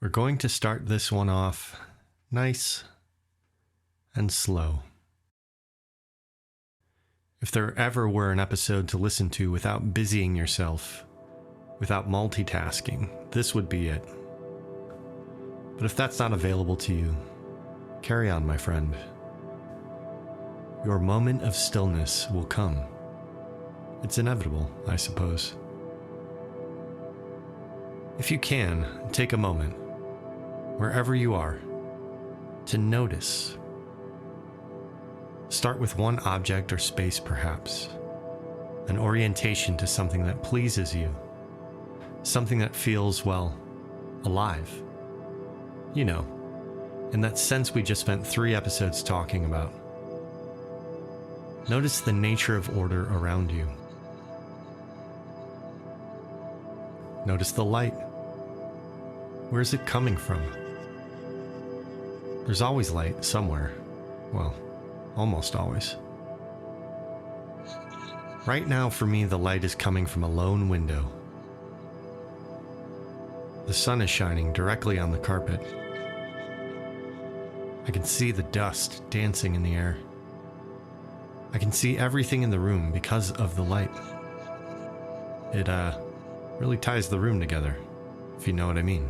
We're going to start this one off nice and slow. If there ever were an episode to listen to without busying yourself, without multitasking, this would be it. But if that's not available to you, carry on, my friend. Your moment of stillness will come. It's inevitable, I suppose. If you can, take a moment, wherever you are, to notice. Start with one object or space, perhaps. An orientation to something that pleases you. Something that feels, well, alive. You know, in that sense we just spent 3 episodes talking about. Notice the nature of order around you. Notice the light. Where is it coming from? There's always light somewhere. Well, almost always. Right now, for me, the light is coming from a lone window. The sun is shining directly on the carpet. I can see the dust dancing in the air. I can see everything in the room because of the light. It, really ties the room together, if you know what I mean.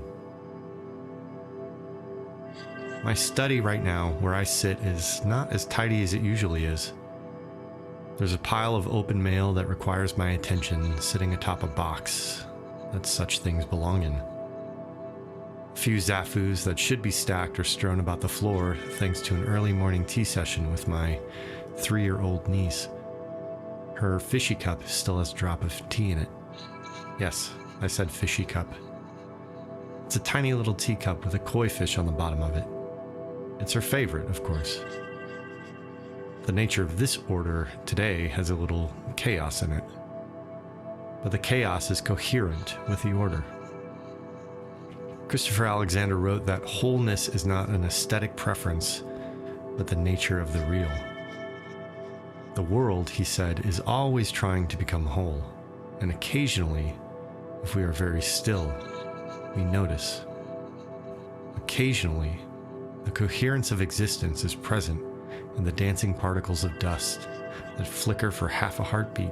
My study right now, where I sit, is not as tidy as it usually is. There's a pile of open mail that requires my attention sitting atop a box that such things belong in. A few zafus that should be stacked or strewn about the floor thanks to an early morning tea session with my 3-year-old niece. Her fishy cup still has a drop of tea in it. Yes, I said fishy cup. It's a tiny little teacup with a koi fish on the bottom of it. It's her favorite, of course. The nature of this order today has a little chaos in it. But the chaos is coherent with the order. Christopher Alexander wrote that wholeness is not an aesthetic preference, but the nature of the real. The world, he said, is always trying to become whole, and occasionally, if we are very still, we notice. Occasionally, the coherence of existence is present in the dancing particles of dust that flicker for half a heartbeat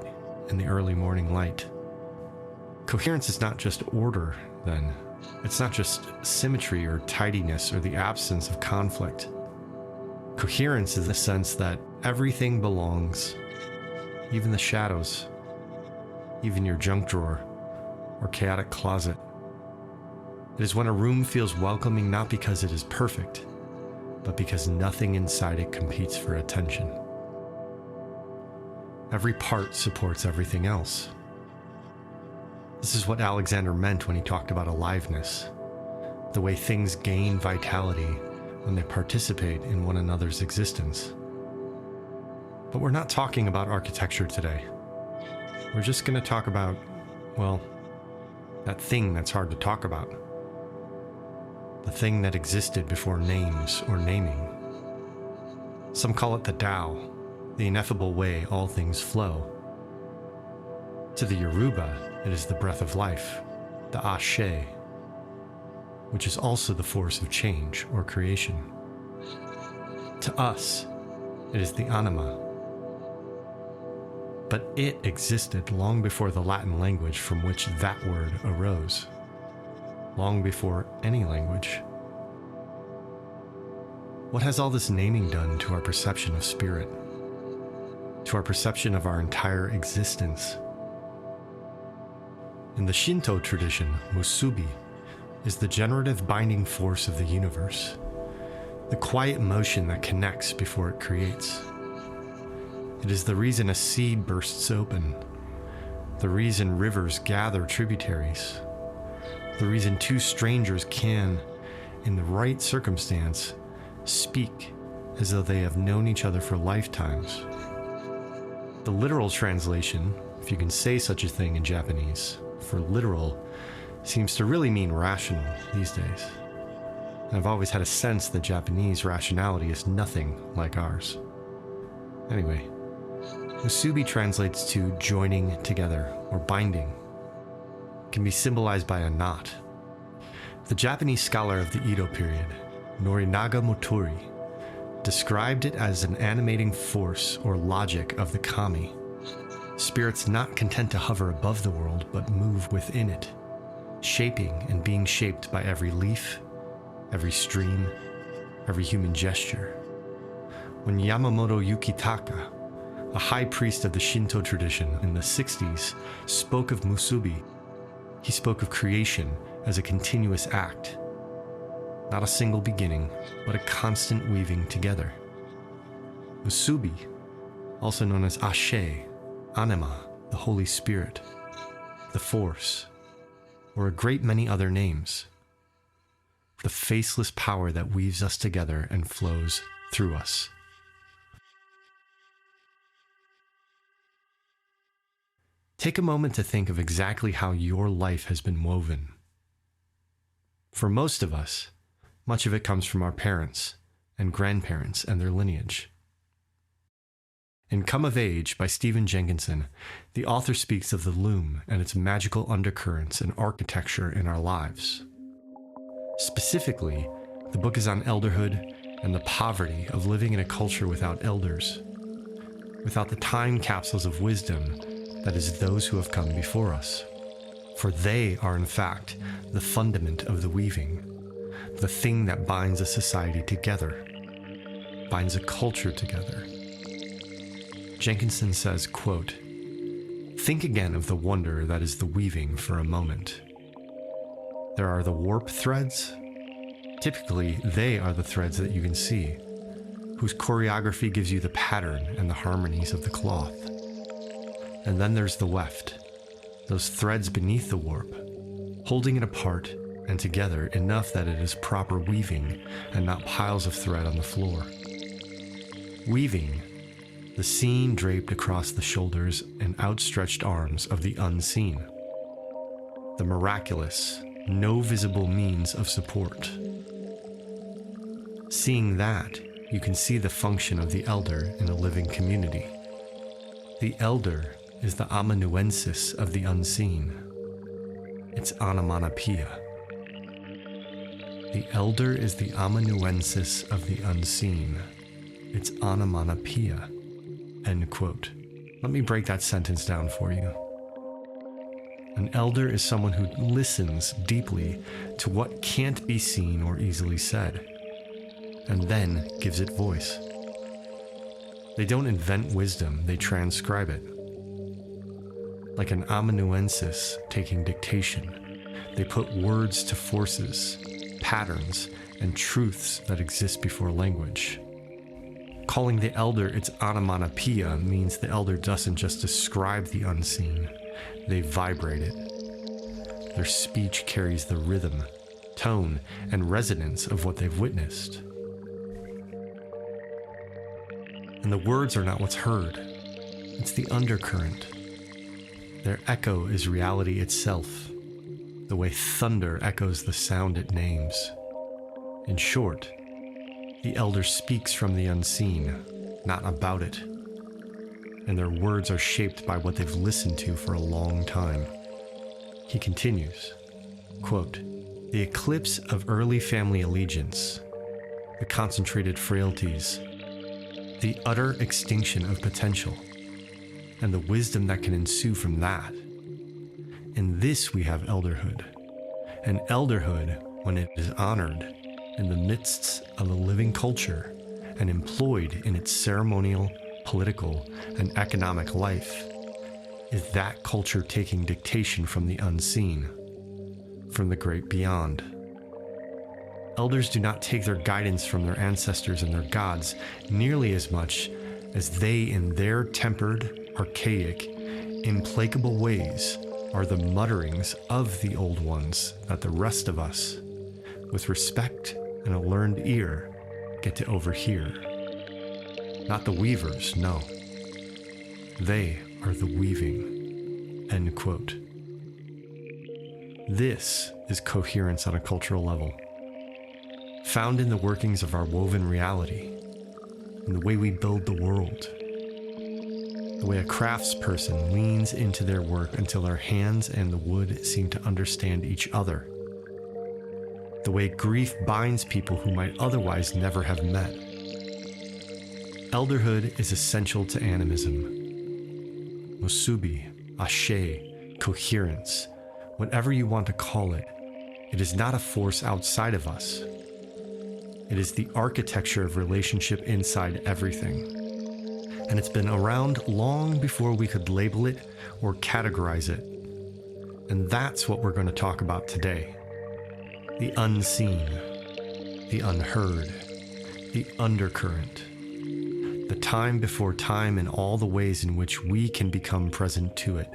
in the early morning light. Coherence is not just order, then. It's not just symmetry or tidiness or the absence of conflict. Coherence is the sense that everything belongs, even the shadows, even your junk drawer or chaotic closet. It is when a room feels welcoming not because it is perfect, but because nothing inside it competes for attention. Every part supports everything else. This is what Alexander meant when he talked about aliveness, the way things gain vitality when they participate in one another's existence. But we're not talking about architecture today. We're just going to talk about, well, that thing that's hard to talk about. The thing that existed before names or naming. Some call it the Tao, the ineffable way all things flow. To the Yoruba, it is the breath of life, the Ashe, which is also the force of change or creation. To us, it is the anima. But it existed long before the Latin language from which that word arose. Long before any language. What has all this naming done to our perception of spirit? To our perception of our entire existence? In the Shinto tradition, musubi is the generative binding force of the universe, the quiet motion that connects before it creates. It is the reason a seed bursts open, the reason rivers gather tributaries, the reason 2 strangers can, in the right circumstance, speak as though they have known each other for lifetimes. The literal translation, if you can say such a thing in Japanese, for literal, seems to really mean rational these days. And I've always had a sense that Japanese rationality is nothing like ours. Anyway, musubi translates to joining together or binding. It can be symbolized by a knot. The Japanese scholar of the Edo period, Norinaga Motori, described it as an animating force or logic of the kami, spirits not content to hover above the world but move within it, shaping and being shaped by every leaf, every stream, every human gesture. When Yamamoto Yukitaka, a high priest of the Shinto tradition in the 60s, spoke of musubi, he spoke of creation as a continuous act, not a single beginning, but a constant weaving together. Musubi, also known as Ashe, Anima, the Holy Spirit, the Force, or a great many other names, the faceless power that weaves us together and flows through us. Take a moment to think of exactly how your life has been woven. For most of us, much of it comes from our parents and grandparents and their lineage. In Come of Age by Stephen Jenkinson, the author speaks of the loom and its magical undercurrents and architecture in our lives. Specifically, the book is on elderhood and the poverty of living in a culture without elders, without the time capsules of wisdom that is those who have come before us. For they are in fact the fundament of the weaving, the thing that binds a society together, binds a culture together. Jenkinson says, quote, "Think again of the wonder that is the weaving for a moment. There are the warp threads. Typically, they are the threads that you can see, whose choreography gives you the pattern and the harmonies of the cloth. And then there's the weft, those threads beneath the warp, holding it apart and together enough that it is proper weaving and not piles of thread on the floor. Weaving, the scene draped across the shoulders and outstretched arms of the unseen. The miraculous, no visible means of support. Seeing that, you can see the function of the elder in a living community. The elder is the amanuensis of the unseen. It's onomatopoeia. The elder is the amanuensis of the unseen. It's onomatopoeia." End quote. Let me break that sentence down for you. An elder is someone who listens deeply to what can't be seen or easily said, and then gives it voice. They don't invent wisdom, they transcribe it. Like an amanuensis taking dictation, they put words to forces, patterns, and truths that exist before language. Calling the elder its onomatopoeia means the elder doesn't just describe the unseen, they vibrate it. Their speech carries the rhythm, tone, and resonance of what they've witnessed. And the words are not what's heard, it's the undercurrent. Their echo is reality itself, the way thunder echoes the sound it names. In short, the elder speaks from the unseen, not about it, and their words are shaped by what they've listened to for a long time. He continues, quote, "The eclipse of early family allegiance, the concentrated frailties, the utter extinction of potential, and the wisdom that can ensue from that. In this we have elderhood, and elderhood, when it is honored in the midst of a living culture and employed in its ceremonial, political, and economic life, is that culture taking dictation from the unseen, from the great beyond. Elders do not take their guidance from their ancestors and their gods nearly as much as they, in their tempered, archaic, implacable ways, are the mutterings of the old ones that the rest of us, with respect and a learned ear, get to overhear. Not the weavers, no. They are the weaving." End quote. This is coherence on a cultural level, found in the workings of our woven reality, in the way we build the world, the way a craftsperson leans into their work until their hands and the wood seem to understand each other, the way grief binds people who might otherwise never have met. Elderhood is essential to animism. Musubi, ashe, coherence, whatever you want to call it, it is not a force outside of us. It is the architecture of relationship inside everything. And it's been around long before we could label it or categorize it. And that's what we're going to talk about today. The unseen, the unheard, the undercurrent, the time before time and all the ways in which we can become present to it.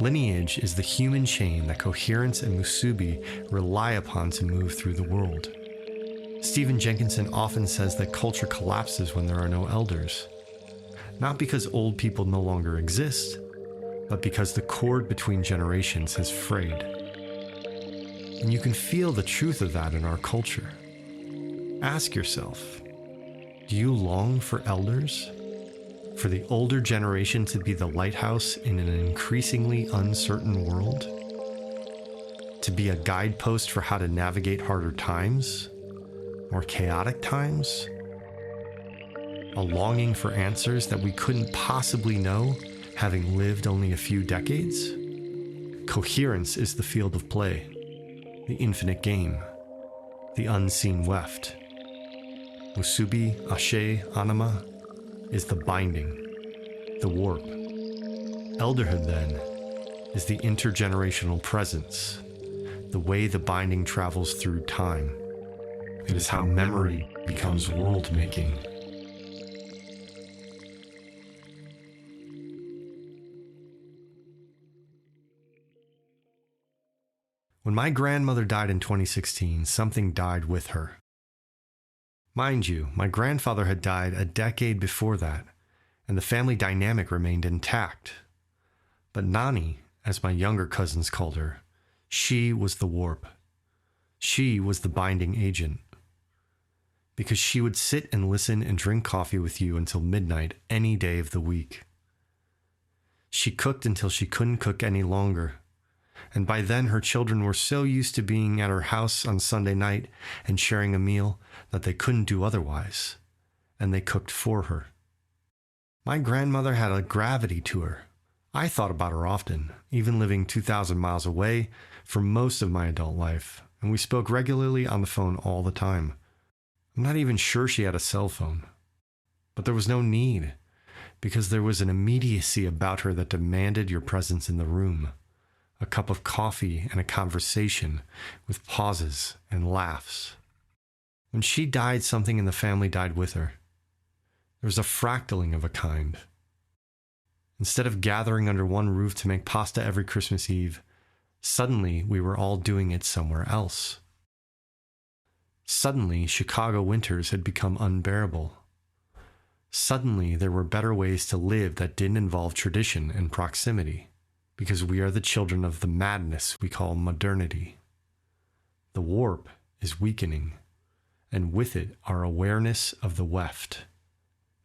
Lineage is the human chain that coherence and musubi rely upon to move through the world. Stephen Jenkinson often says that culture collapses when there are no elders. Not because old people no longer exist, but because the cord between generations has frayed. And you can feel the truth of that in our culture. Ask yourself, do you long for elders? For the older generation to be the lighthouse in an increasingly uncertain world? To be a guidepost for how to navigate harder times? More chaotic times? A longing for answers that we couldn't possibly know, having lived only a few decades? Coherence is the field of play, the infinite game, the unseen weft. Musubi, ashe, anima is the binding, the warp. Elderhood, then, is the intergenerational presence, the way the binding travels through time. It is how memory becomes world-making. When my grandmother died in 2016, something died with her. Mind you, my grandfather had died a decade before that, and the family dynamic remained intact. But Nani, as my younger cousins called her, she was the warp. She was the binding agent. Because she would sit and listen and drink coffee with you until midnight any day of the week. She cooked until she couldn't cook any longer. And by then her children were so used to being at her house on Sunday night and sharing a meal that they couldn't do otherwise, and they cooked for her. My grandmother had a gravity to her. I thought about her often, even living 2,000 miles away for most of my adult life, and we spoke regularly on the phone all the time. I'm not even sure she had a cell phone. But there was no need, because there was an immediacy about her that demanded your presence in the room. A cup of coffee and a conversation with pauses and laughs. When she died, something in the family died with her. There was a fractaling of a kind. Instead of gathering under one roof to make pasta every Christmas Eve, suddenly we were all doing it somewhere else. Suddenly, Chicago winters had become unbearable. Suddenly, there were better ways to live that didn't involve tradition and proximity. Because we are the children of the madness we call modernity. The warp is weakening, and with it our awareness of the weft,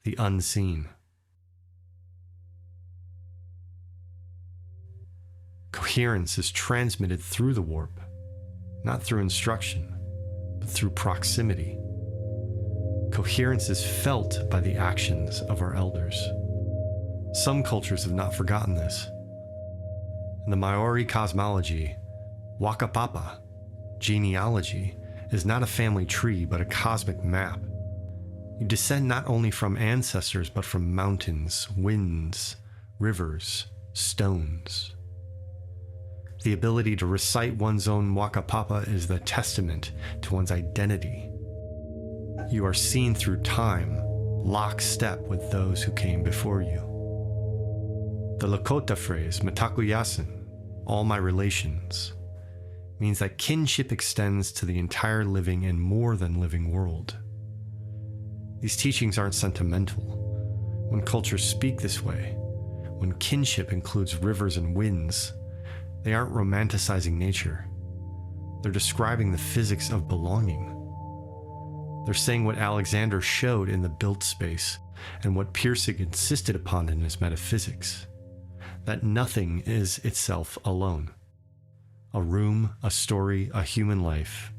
the unseen. Coherence is transmitted through the warp, not through instruction, but through proximity. Coherence is felt by the actions of our elders. Some cultures have not forgotten this. In the Māori cosmology, whakapapa, genealogy, is not a family tree but a cosmic map. You descend not only from ancestors but from mountains, winds, rivers, stones. The ability to recite one's own whakapapa is the testament to one's identity. You are seen through time, lockstep with those who came before you. The Lakota phrase, matakuyasin, all my relations, means that kinship extends to the entire living and more than living world. These teachings aren't sentimental. When cultures speak this way, when kinship includes rivers and winds, they aren't romanticizing nature. They're describing the physics of belonging. They're saying what Alexander showed in the built space and what Pirsig insisted upon in his metaphysics. That nothing is itself alone. a room, a story, a human life,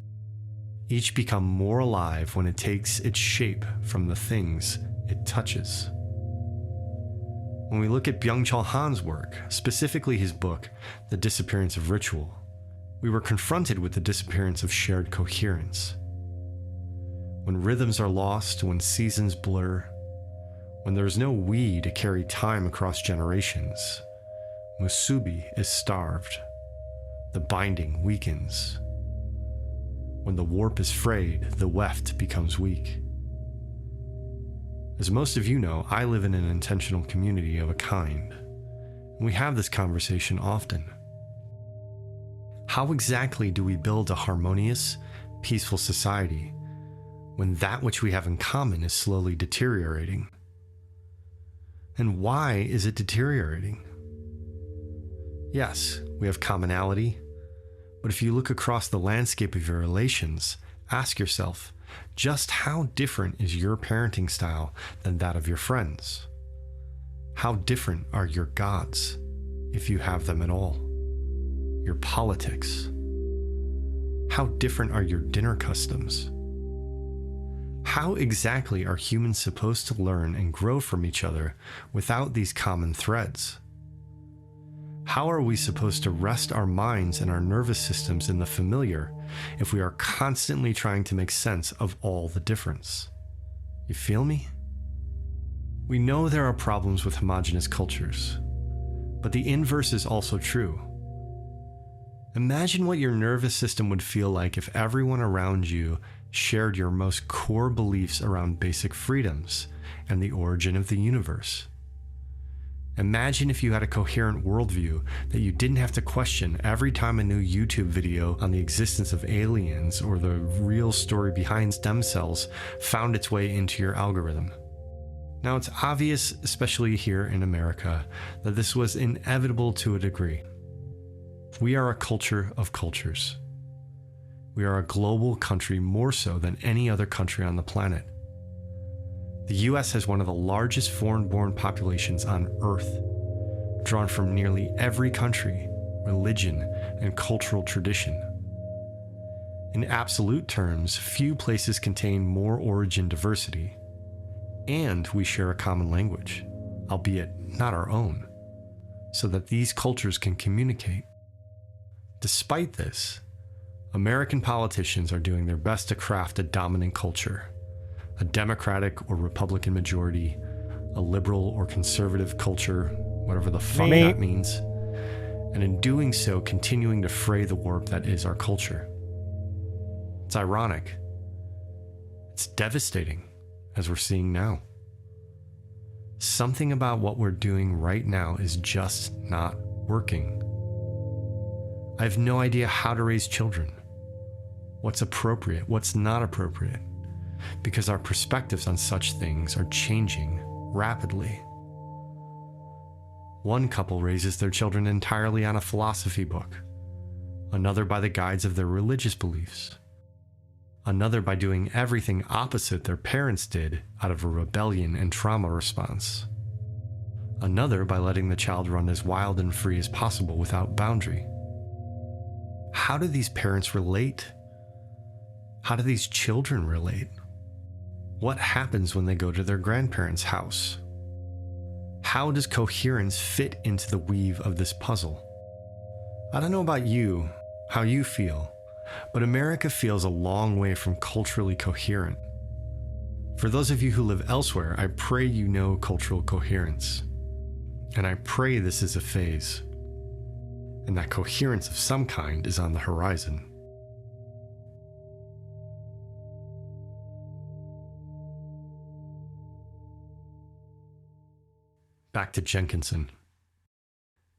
each become more alive when it takes its shape from the things it touches. When we look at Byung-Chul Han's work, specifically his book, The Disappearance of Ritual, we were confronted with the disappearance of shared coherence. When rhythms are lost, when seasons blur, when there is no we to carry time across generations, musubi is starved. The binding weakens. When the warp is frayed, the weft becomes weak. As most of you know, I live in an intentional community of a kind, and we have this conversation often. How exactly do we build a harmonious, peaceful society when that which we have in common is slowly deteriorating? And why is it deteriorating? Yes, we have commonality, but if you look across the landscape of your relations, ask yourself, just how different is your parenting style than that of your friends? How different are your gods, if you have them at all? Your politics? How different are your dinner customs? How exactly are humans supposed to learn and grow from each other without these common threads? How are we supposed to rest our minds and our nervous systems in the familiar if we are constantly trying to make sense of all the difference? You feel me? We know there are problems with homogeneous cultures, but the inverse is also true. Imagine what your nervous system would feel like if everyone around you shared your most core beliefs around basic freedoms and the origin of the universe. Imagine if you had a coherent worldview that you didn't have to question every time a new YouTube video on the existence of aliens or the real story behind stem cells found its way into your algorithm. Now, it's obvious, especially here in America, that this was inevitable to a degree. We are a culture of cultures. We are a global country more so than any other country on the planet. The US has one of the largest foreign-born populations on Earth, drawn from nearly every country, religion, and cultural tradition. In absolute terms, few places contain more origin diversity, and we share a common language, albeit not our own, so that these cultures can communicate. Despite this, American politicians are doing their best to craft a dominant culture, a Democratic or Republican majority, a liberal or conservative culture, whatever the fuck that means, and in doing so, continuing to fray the warp that is our culture. It's ironic. It's devastating, as we're seeing now. Something about what we're doing right now is just not working. I have no idea how to raise children, what's appropriate, what's not appropriate, because our perspectives on such things are changing rapidly. One couple raises their children entirely on a philosophy book, another by the guides of their religious beliefs, another by doing everything opposite their parents did out of a rebellion and trauma response, another by letting the child run as wild and free as possible without boundary. How do these parents relate? How do these children relate? What happens when they go to their grandparents' house? How does coherence fit into the weave of this puzzle? I don't know about you, how you feel, but America feels a long way from culturally coherent. For those of you who live elsewhere, I pray you know cultural coherence. And I pray this is a phase, and that coherence of some kind is on the horizon. Back to Jenkinson.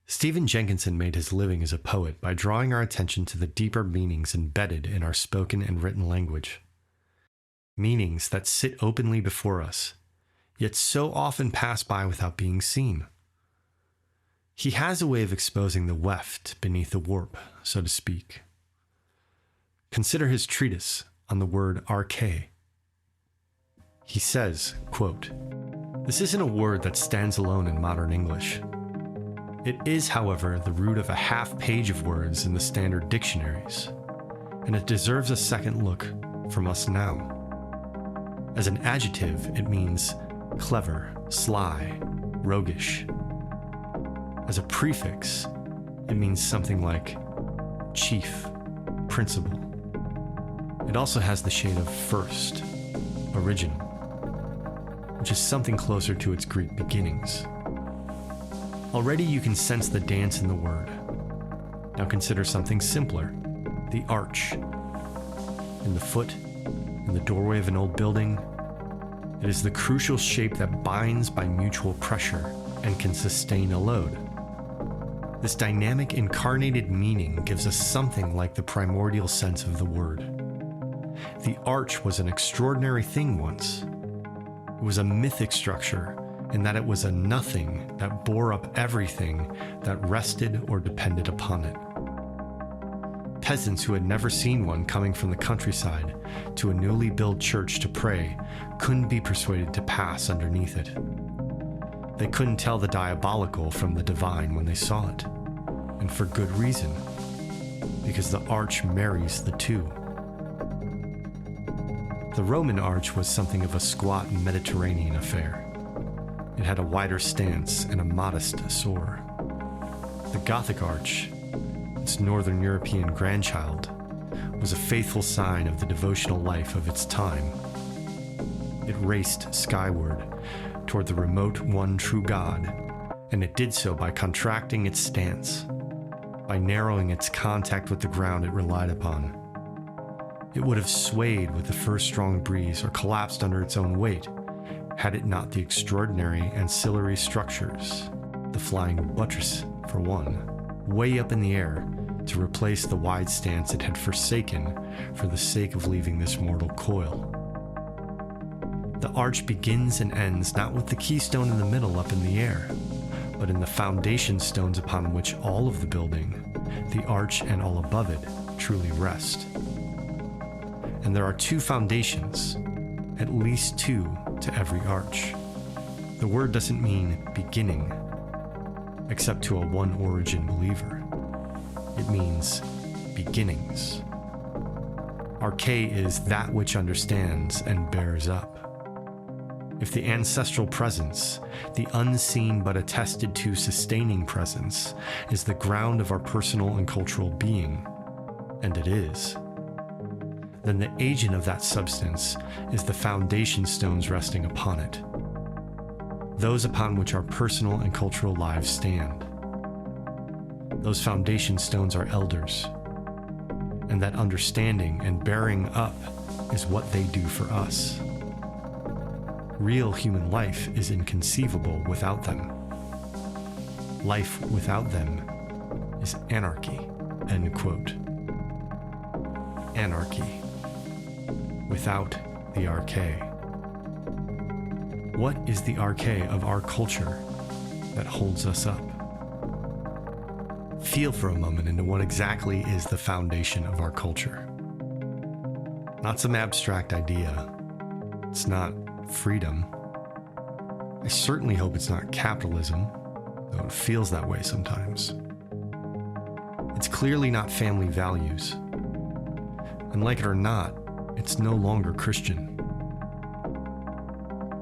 Stephen Jenkinson made his living as a poet by drawing our attention to the deeper meanings embedded in our spoken and written language. Meanings that sit openly before us, yet so often pass by without being seen. He has a way of exposing the weft beneath the warp, so to speak. Consider his treatise on the word arche. He says, quote, "This isn't a word that stands alone in modern English. It is, however, the root of a half page of words in the standard dictionaries, and it deserves a second look from us now. As an adjective, it means clever, sly, roguish. As a prefix, it means something like chief, principal. It also has the shade of first, original, which is something closer to its Greek beginnings. Already you can sense the dance in the word. Now consider something simpler, the arch. In the foot, in the doorway of an old building, it is the crucial shape that binds by mutual pressure and can sustain a load. This dynamic incarnated meaning gives us something like the primordial sense of the word. The arch was an extraordinary thing once. It was a mythic structure in that it was a nothing that bore up everything that rested or depended upon it. Peasants who had never seen one coming from the countryside to a newly built church to pray couldn't be persuaded to pass underneath it. They couldn't tell the diabolical from the divine when they saw it, and for good reason, because the arch marries the two. The Roman arch was something of a squat Mediterranean affair. It had a wider stance and a modest soar. The Gothic arch, its Northern European grandchild, was a faithful sign of the devotional life of its time. It raced skyward toward the remote one true God, and it did so by contracting its stance, by narrowing its contact with the ground it relied upon. It would have swayed with the first strong breeze or collapsed under its own weight, had it not the extraordinary ancillary structures, the flying buttress, for one, way up in the air to replace the wide stance it had forsaken for the sake of leaving this mortal coil. The arch begins and ends not with the keystone in the middle up in the air, but in the foundation stones upon which all of the building, the arch and all above it, truly rest. And there are two foundations, at least two, to every arch. The word doesn't mean beginning, except to a one-origin believer. It means beginnings. Arche is that which understands and bears up. If the ancestral presence, the unseen but attested to sustaining presence, is the ground of our personal and cultural being, and it is, then the agent of that substance is the foundation stones resting upon it, those upon which our personal and cultural lives stand. Those foundation stones are elders, and that understanding and bearing up is what they do for us. Real human life is inconceivable without them. Life without them is anarchy, end quote. Anarchy. Without the arche. What is the arche of our culture that holds us up? Feel for a moment into what exactly is the foundation of our culture. Not some abstract idea. It's not freedom. I certainly hope it's not capitalism, though it feels that way sometimes. It's clearly not family values. And like it or not, it's no longer Christian.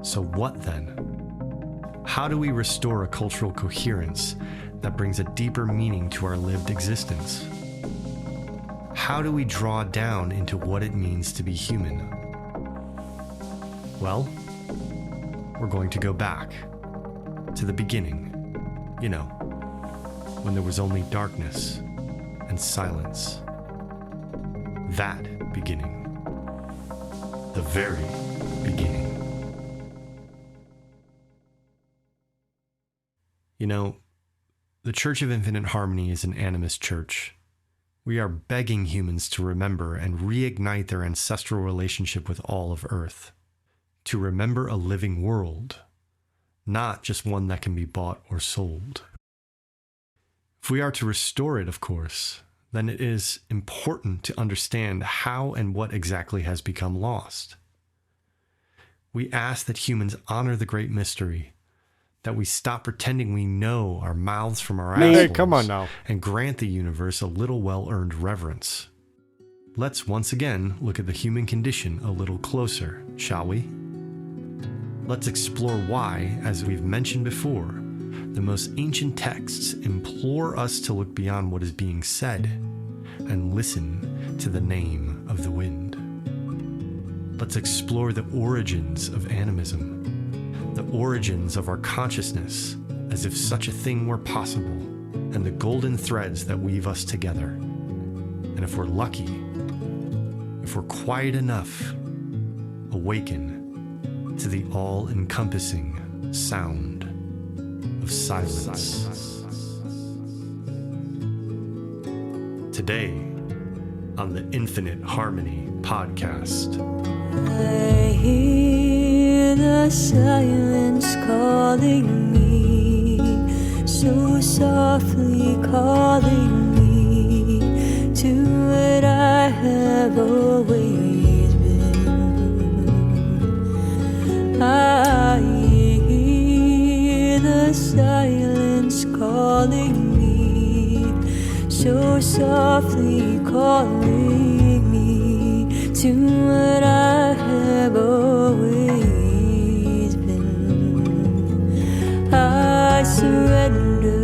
So what then? How do we restore a cultural coherence that brings a deeper meaning to our lived existence? How do we draw down into what it means to be human? Well, we're going to go back to the beginning, when there was only darkness and silence. That beginning. The very beginning. The Church of Infinite Harmony is an animist church. We are begging humans to remember and reignite their ancestral relationship with all of Earth. To remember a living world, not just one that can be bought or sold. If we are to restore it, of course, then it is important to understand how and what exactly has become lost. We ask that humans honor the great mystery, That we stop pretending we know our mouths from our Hey, assholes come on now. and grant the universe a little well-earned reverence. Let's once again look at the human condition a little closer, shall we? Let's explore why, as we've mentioned before, the most ancient texts implore us to look beyond what is being said and listen to the name of the wind. Let's explore the origins of animism, the origins of our consciousness, as if such a thing were possible, and the golden threads that weave us together. And if we're lucky, if we're quiet enough, awaken to the all-encompassing sound of silence. Today, on the Infinite Harmony podcast. I hear the silence calling me, so softly calling me to what I have always been. I hear the silence calling me, so softly calling me to what I have always been. I surrender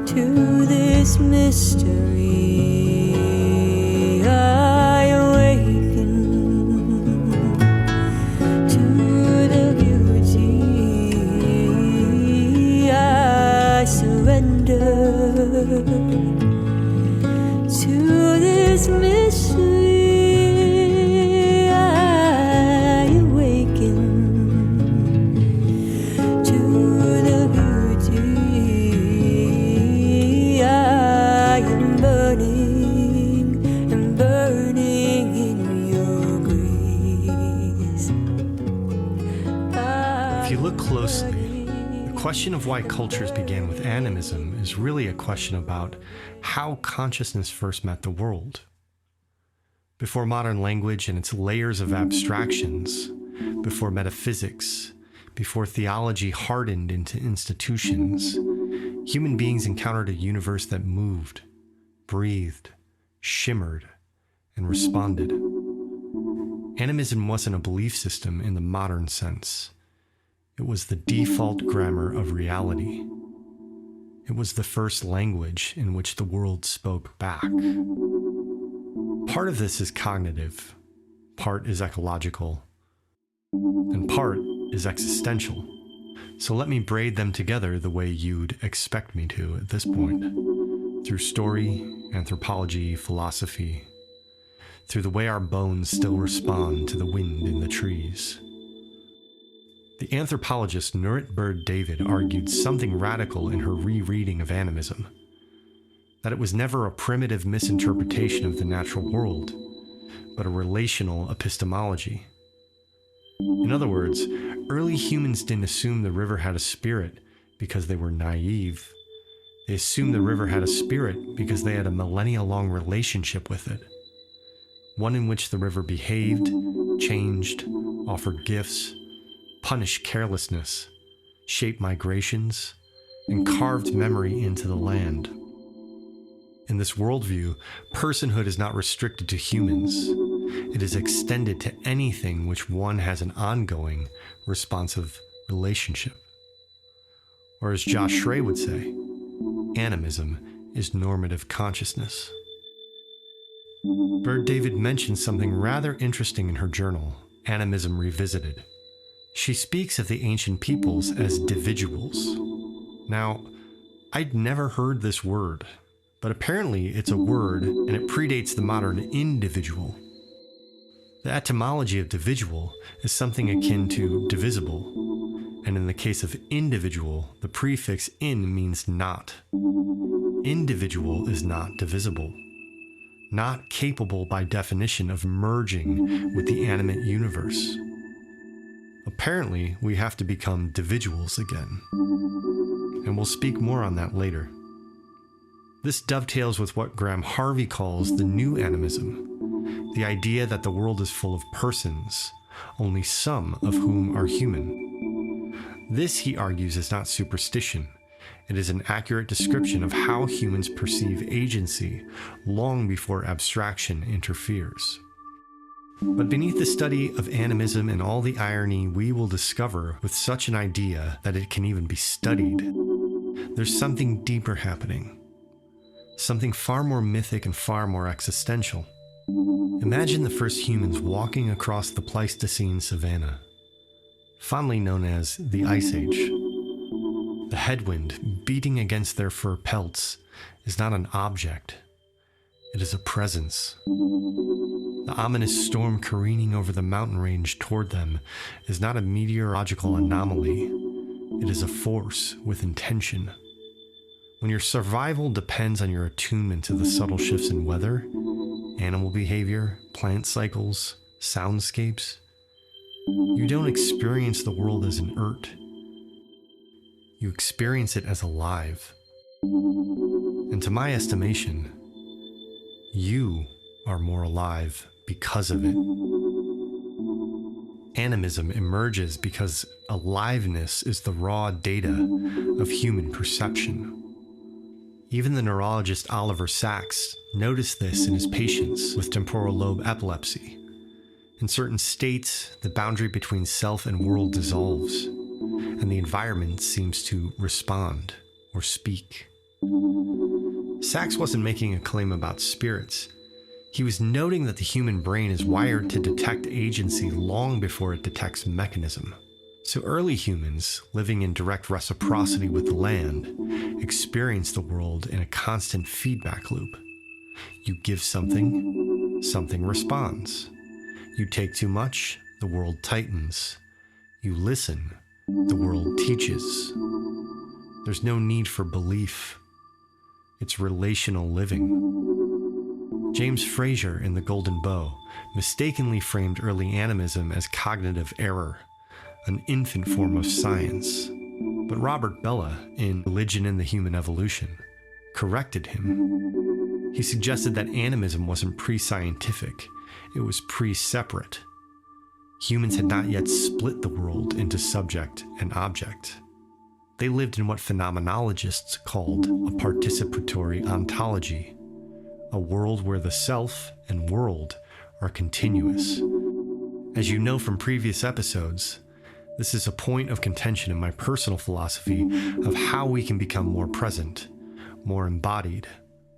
to this mystery. I awaken to the beauty. I surrender to this mystery. I awaken to the beauty. I am burning and burning in your grace. If you look closely, the question of why cultures began with animism is really a question about how consciousness first met the world. Before modern language and its layers of abstractions, before metaphysics, before theology hardened into institutions, human beings encountered a universe that moved, breathed, shimmered, and responded. Animism wasn't a belief system in the modern sense. It was the default grammar of reality. It was the first language in which the world spoke back. Part of this is cognitive, part is ecological, and part is existential. So let me braid them together the way you'd expect me to at this point, through story, anthropology, philosophy, through the way our bones still respond to the wind in the trees. The anthropologist Nurit Bird-David argued something radical in her rereading of animism, that it was never a primitive misinterpretation of the natural world, but a relational epistemology. In other words, early humans didn't assume the river had a spirit because they were naive. They assumed the river had a spirit because they had a millennia-long relationship with it, one in which the river behaved, changed, offered gifts, punished carelessness, shaped migrations, and carved memory into the land. In this worldview, personhood is not restricted to humans. It is extended to anything which one has an ongoing, responsive relationship. Or as Josh Schrey would say, animism is normative consciousness. Bird-David mentions something rather interesting in her journal, Animism Revisited. She speaks of the ancient peoples as dividuals. Now, I'd never heard this word, but apparently it's a word and it predates the modern individual. The etymology of dividual is something akin to divisible, and in the case of individual, the prefix in means not. Individual is not divisible, not capable by definition of merging with the animate universe. Apparently, we have to become individuals again, and we'll speak more on that later. This dovetails with what Graham Harvey calls the new animism, the idea that the world is full of persons, only some of whom are human. This, he argues, is not superstition. It is an accurate description of how humans perceive agency long before abstraction interferes. But beneath the study of animism and all the irony we will discover with such an idea that it can even be studied, there's something deeper happening. Something far more mythic and far more existential. Imagine the first humans walking across the Pleistocene savanna, fondly known as the Ice Age. The headwind beating against their fur pelts is not an object, it is a presence. The ominous storm careening over the mountain range toward them is not a meteorological anomaly, it is a force with intention. When your survival depends on your attunement to the subtle shifts in weather, animal behavior, plant cycles, soundscapes, you don't experience the world as inert. You experience it as alive. And to my estimation, you are more alive because of it. Animism emerges because aliveness is the raw data of human perception. Even the neurologist Oliver Sacks noticed this in his patients with temporal lobe epilepsy. In certain states, the boundary between self and world dissolves, and the environment seems to respond or speak. Sacks wasn't making a claim about spirits. He was noting that the human brain is wired to detect agency long before it detects mechanism. So early humans, living in direct reciprocity with the land, experience the world in a constant feedback loop. You give something, something responds. You take too much, the world tightens. You listen, the world teaches. There's no need for belief. It's relational living. James Frazer in The Golden Bough mistakenly framed early animism as cognitive error, an infant form of science. But Robert Bellah in Religion and the Human Evolution corrected him. He suggested that animism wasn't pre-scientific, it was pre-separate. Humans had not yet split the world into subject and object. They lived in what phenomenologists called a participatory ontology, a world where the self and world are continuous. As you know from previous episodes, this is a point of contention in my personal philosophy of how we can become more present, more embodied,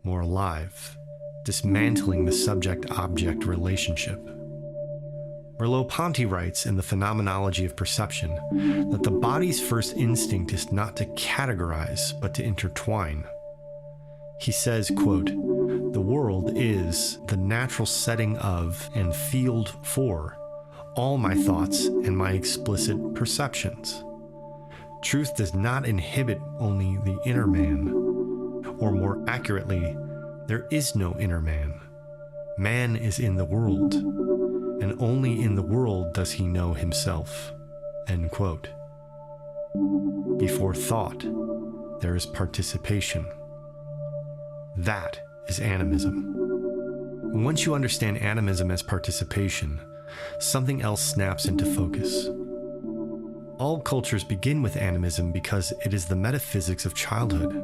more alive, dismantling the subject-object relationship. Merleau-Ponty writes in The Phenomenology of Perception that the body's first instinct is not to categorize, but to intertwine. He says, quote, "The world is the natural setting of and field for all my thoughts and my explicit perceptions. Truth does not inhibit only the inner man, or more accurately, there is no inner man. Man is in the world, and only in the world does he know himself." End quote. Before thought, there is participation. That is animism. And once you understand animism as participation, something else snaps into focus. All cultures begin with animism because it is the metaphysics of childhood,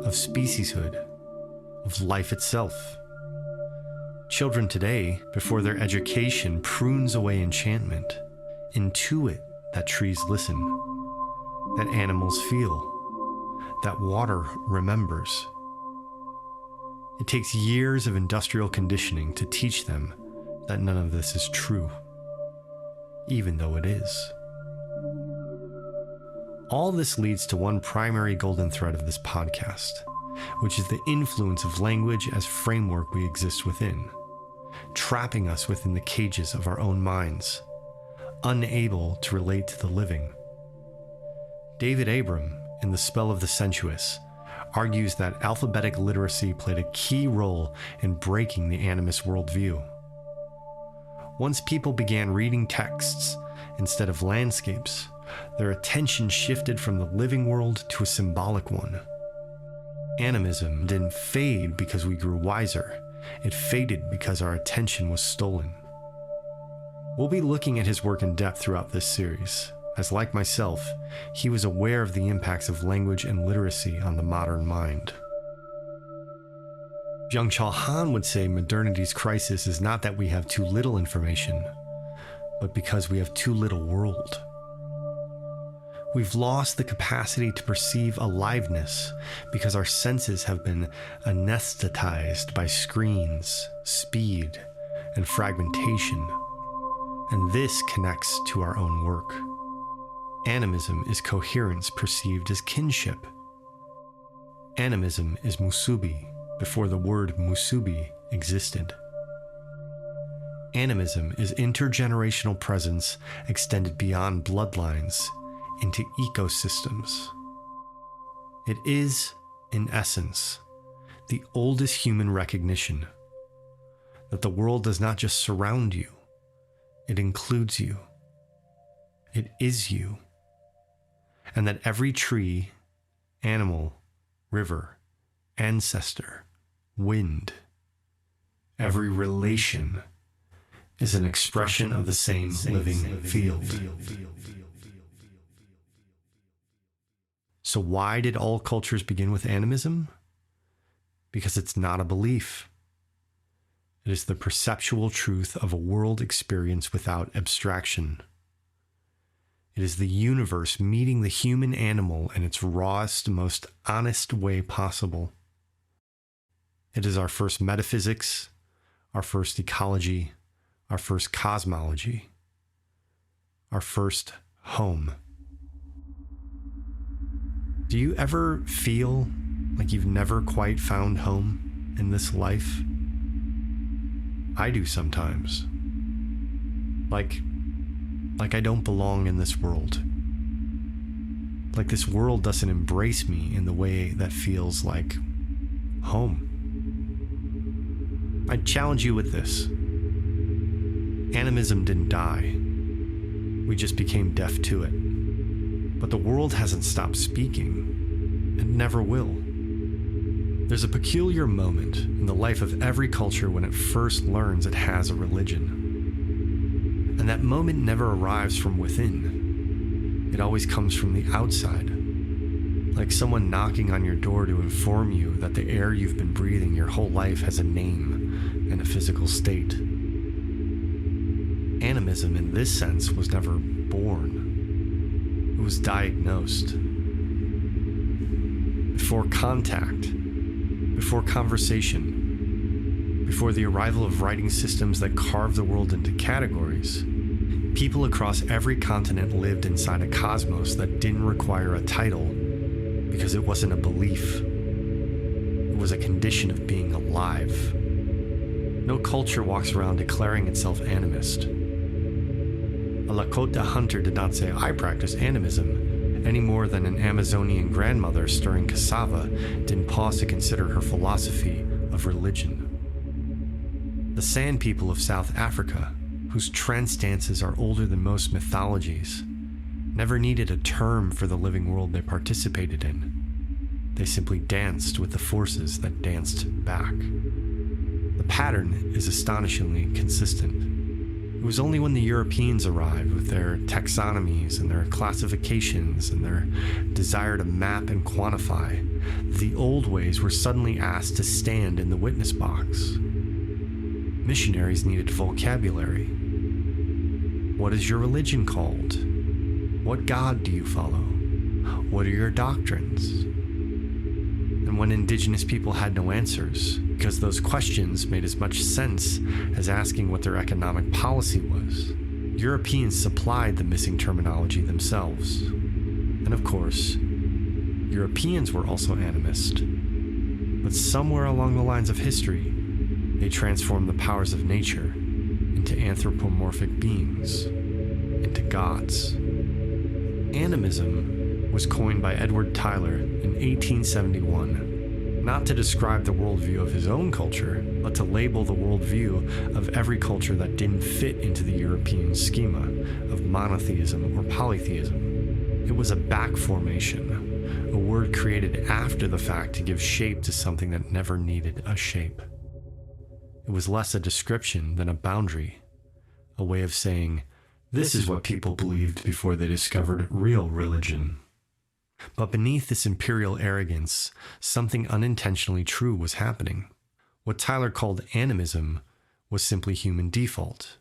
of specieshood, of life itself. Children today, before their education prunes away enchantment, intuit that trees listen, that animals feel, that water remembers. It takes years of industrial conditioning to teach them that none of this is true, even though it is. All this leads to one primary golden thread of this podcast, which is the influence of language as framework we exist within, trapping us within the cages of our own minds, unable to relate to the living. David Abram, in The Spell of the Sensuous, argues that alphabetic literacy played a key role in breaking the animist worldview. Once people began reading texts instead of landscapes, their attention shifted from the living world to a symbolic one. Animism didn't fade because we grew wiser. It faded because our attention was stolen. We'll be looking at his work in depth throughout this series, as like myself, he was aware of the impacts of language and literacy on the modern mind. Byung-Chul Han would say modernity's crisis is not that we have too little information, but because we have too little world. We've lost the capacity to perceive aliveness because our senses have been anesthetized by screens, speed, and fragmentation. And this connects to our own work. Animism is coherence perceived as kinship. Animism is musubi before the word musubi existed. Animism is intergenerational presence extended beyond bloodlines into ecosystems. It is, in essence, the oldest human recognition that the world does not just surround you, it includes you. It is you. And that every tree, animal, river, ancestor, wind, every relation is an expression of the same living field. So why did all cultures begin with animism? Because it's not a belief. It is the perceptual truth of a world experience without abstraction. It is the universe meeting the human animal in its rawest, most honest way possible. It is our first metaphysics, our first ecology, our first cosmology, our first home. Do you ever feel like you've never quite found home in this life? I do sometimes. Like I don't belong in this world. Like this world doesn't embrace me in the way that feels like home. I challenge you with this. Animism didn't die. We just became deaf to it. But the world hasn't stopped speaking. It never will. There's a peculiar moment in the life of every culture when it first learns it has a religion. And that moment never arrives from within. It always comes from the outside. Like someone knocking on your door to inform you that the air you've been breathing your whole life has a name and a physical state. Animism in this sense was never born. It was diagnosed. Before contact, before conversation, before the arrival of writing systems that carved the world into categories, people across every continent lived inside a cosmos that didn't require a title because it wasn't a belief. It was a condition of being alive. No culture walks around declaring itself animist. A Lakota hunter did not say, "I practice animism," any more than an Amazonian grandmother stirring cassava didn't pause to consider her philosophy of religion. The Sand people of South Africa, whose trance dances are older than most mythologies, never needed a term for the living world they participated in. They simply danced with the forces that danced back. The pattern is astonishingly consistent. It was only when the Europeans arrived with their taxonomies and their classifications and their desire to map and quantify that the old ways were suddenly asked to stand in the witness box. Missionaries needed vocabulary. What is your religion called? What God do you follow? What are your doctrines? And when indigenous people had no answers, because those questions made as much sense as asking what their economic policy was, Europeans supplied the missing terminology themselves. And of course, Europeans were also animist. But somewhere along the lines of history, they transformed the powers of nature into anthropomorphic beings, into gods. Animism was coined by Edward Tyler in 1871, not to describe the worldview of his own culture, but to label the worldview of every culture that didn't fit into the European schema of monotheism or polytheism. It was a back formation, a word created after the fact to give shape to something that never needed a shape. It was less a description than a boundary, a way of saying, This is what people believed before they discovered real religion. But beneath this imperial arrogance, something unintentionally true was happening. What Tyler called animism was simply human default.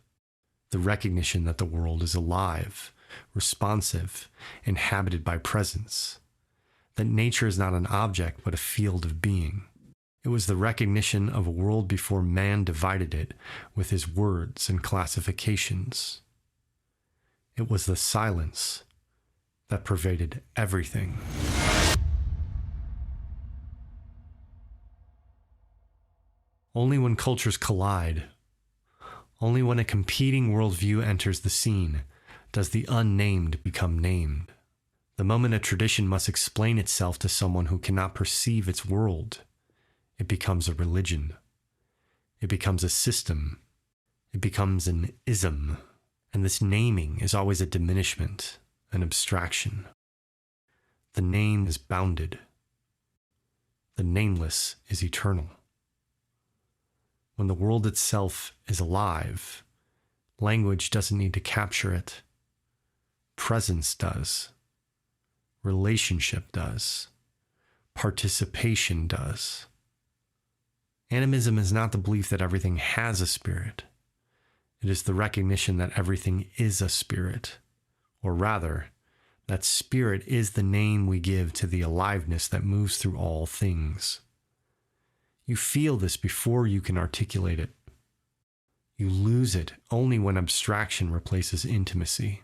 The recognition that the world is alive, responsive, inhabited by presence. That nature is not an object, but a field of being. It was the recognition of a world before man divided it with his words and classifications. It was the silence that pervaded everything. Only when cultures collide, only when a competing worldview enters the scene, does the unnamed become named. The moment a tradition must explain itself to someone who cannot perceive its world, it becomes a religion. It becomes a system. It becomes an ism. And this naming is always a diminishment, an abstraction. The name is bounded. The nameless is eternal. When the world itself is alive, language doesn't need to capture it. Presence does. Relationship does. Participation does. Animism is not the belief that everything has a spirit. It is the recognition that everything is a spirit, or rather, that spirit is the name we give to the aliveness that moves through all things. You feel this before you can articulate it. You lose it only when abstraction replaces intimacy.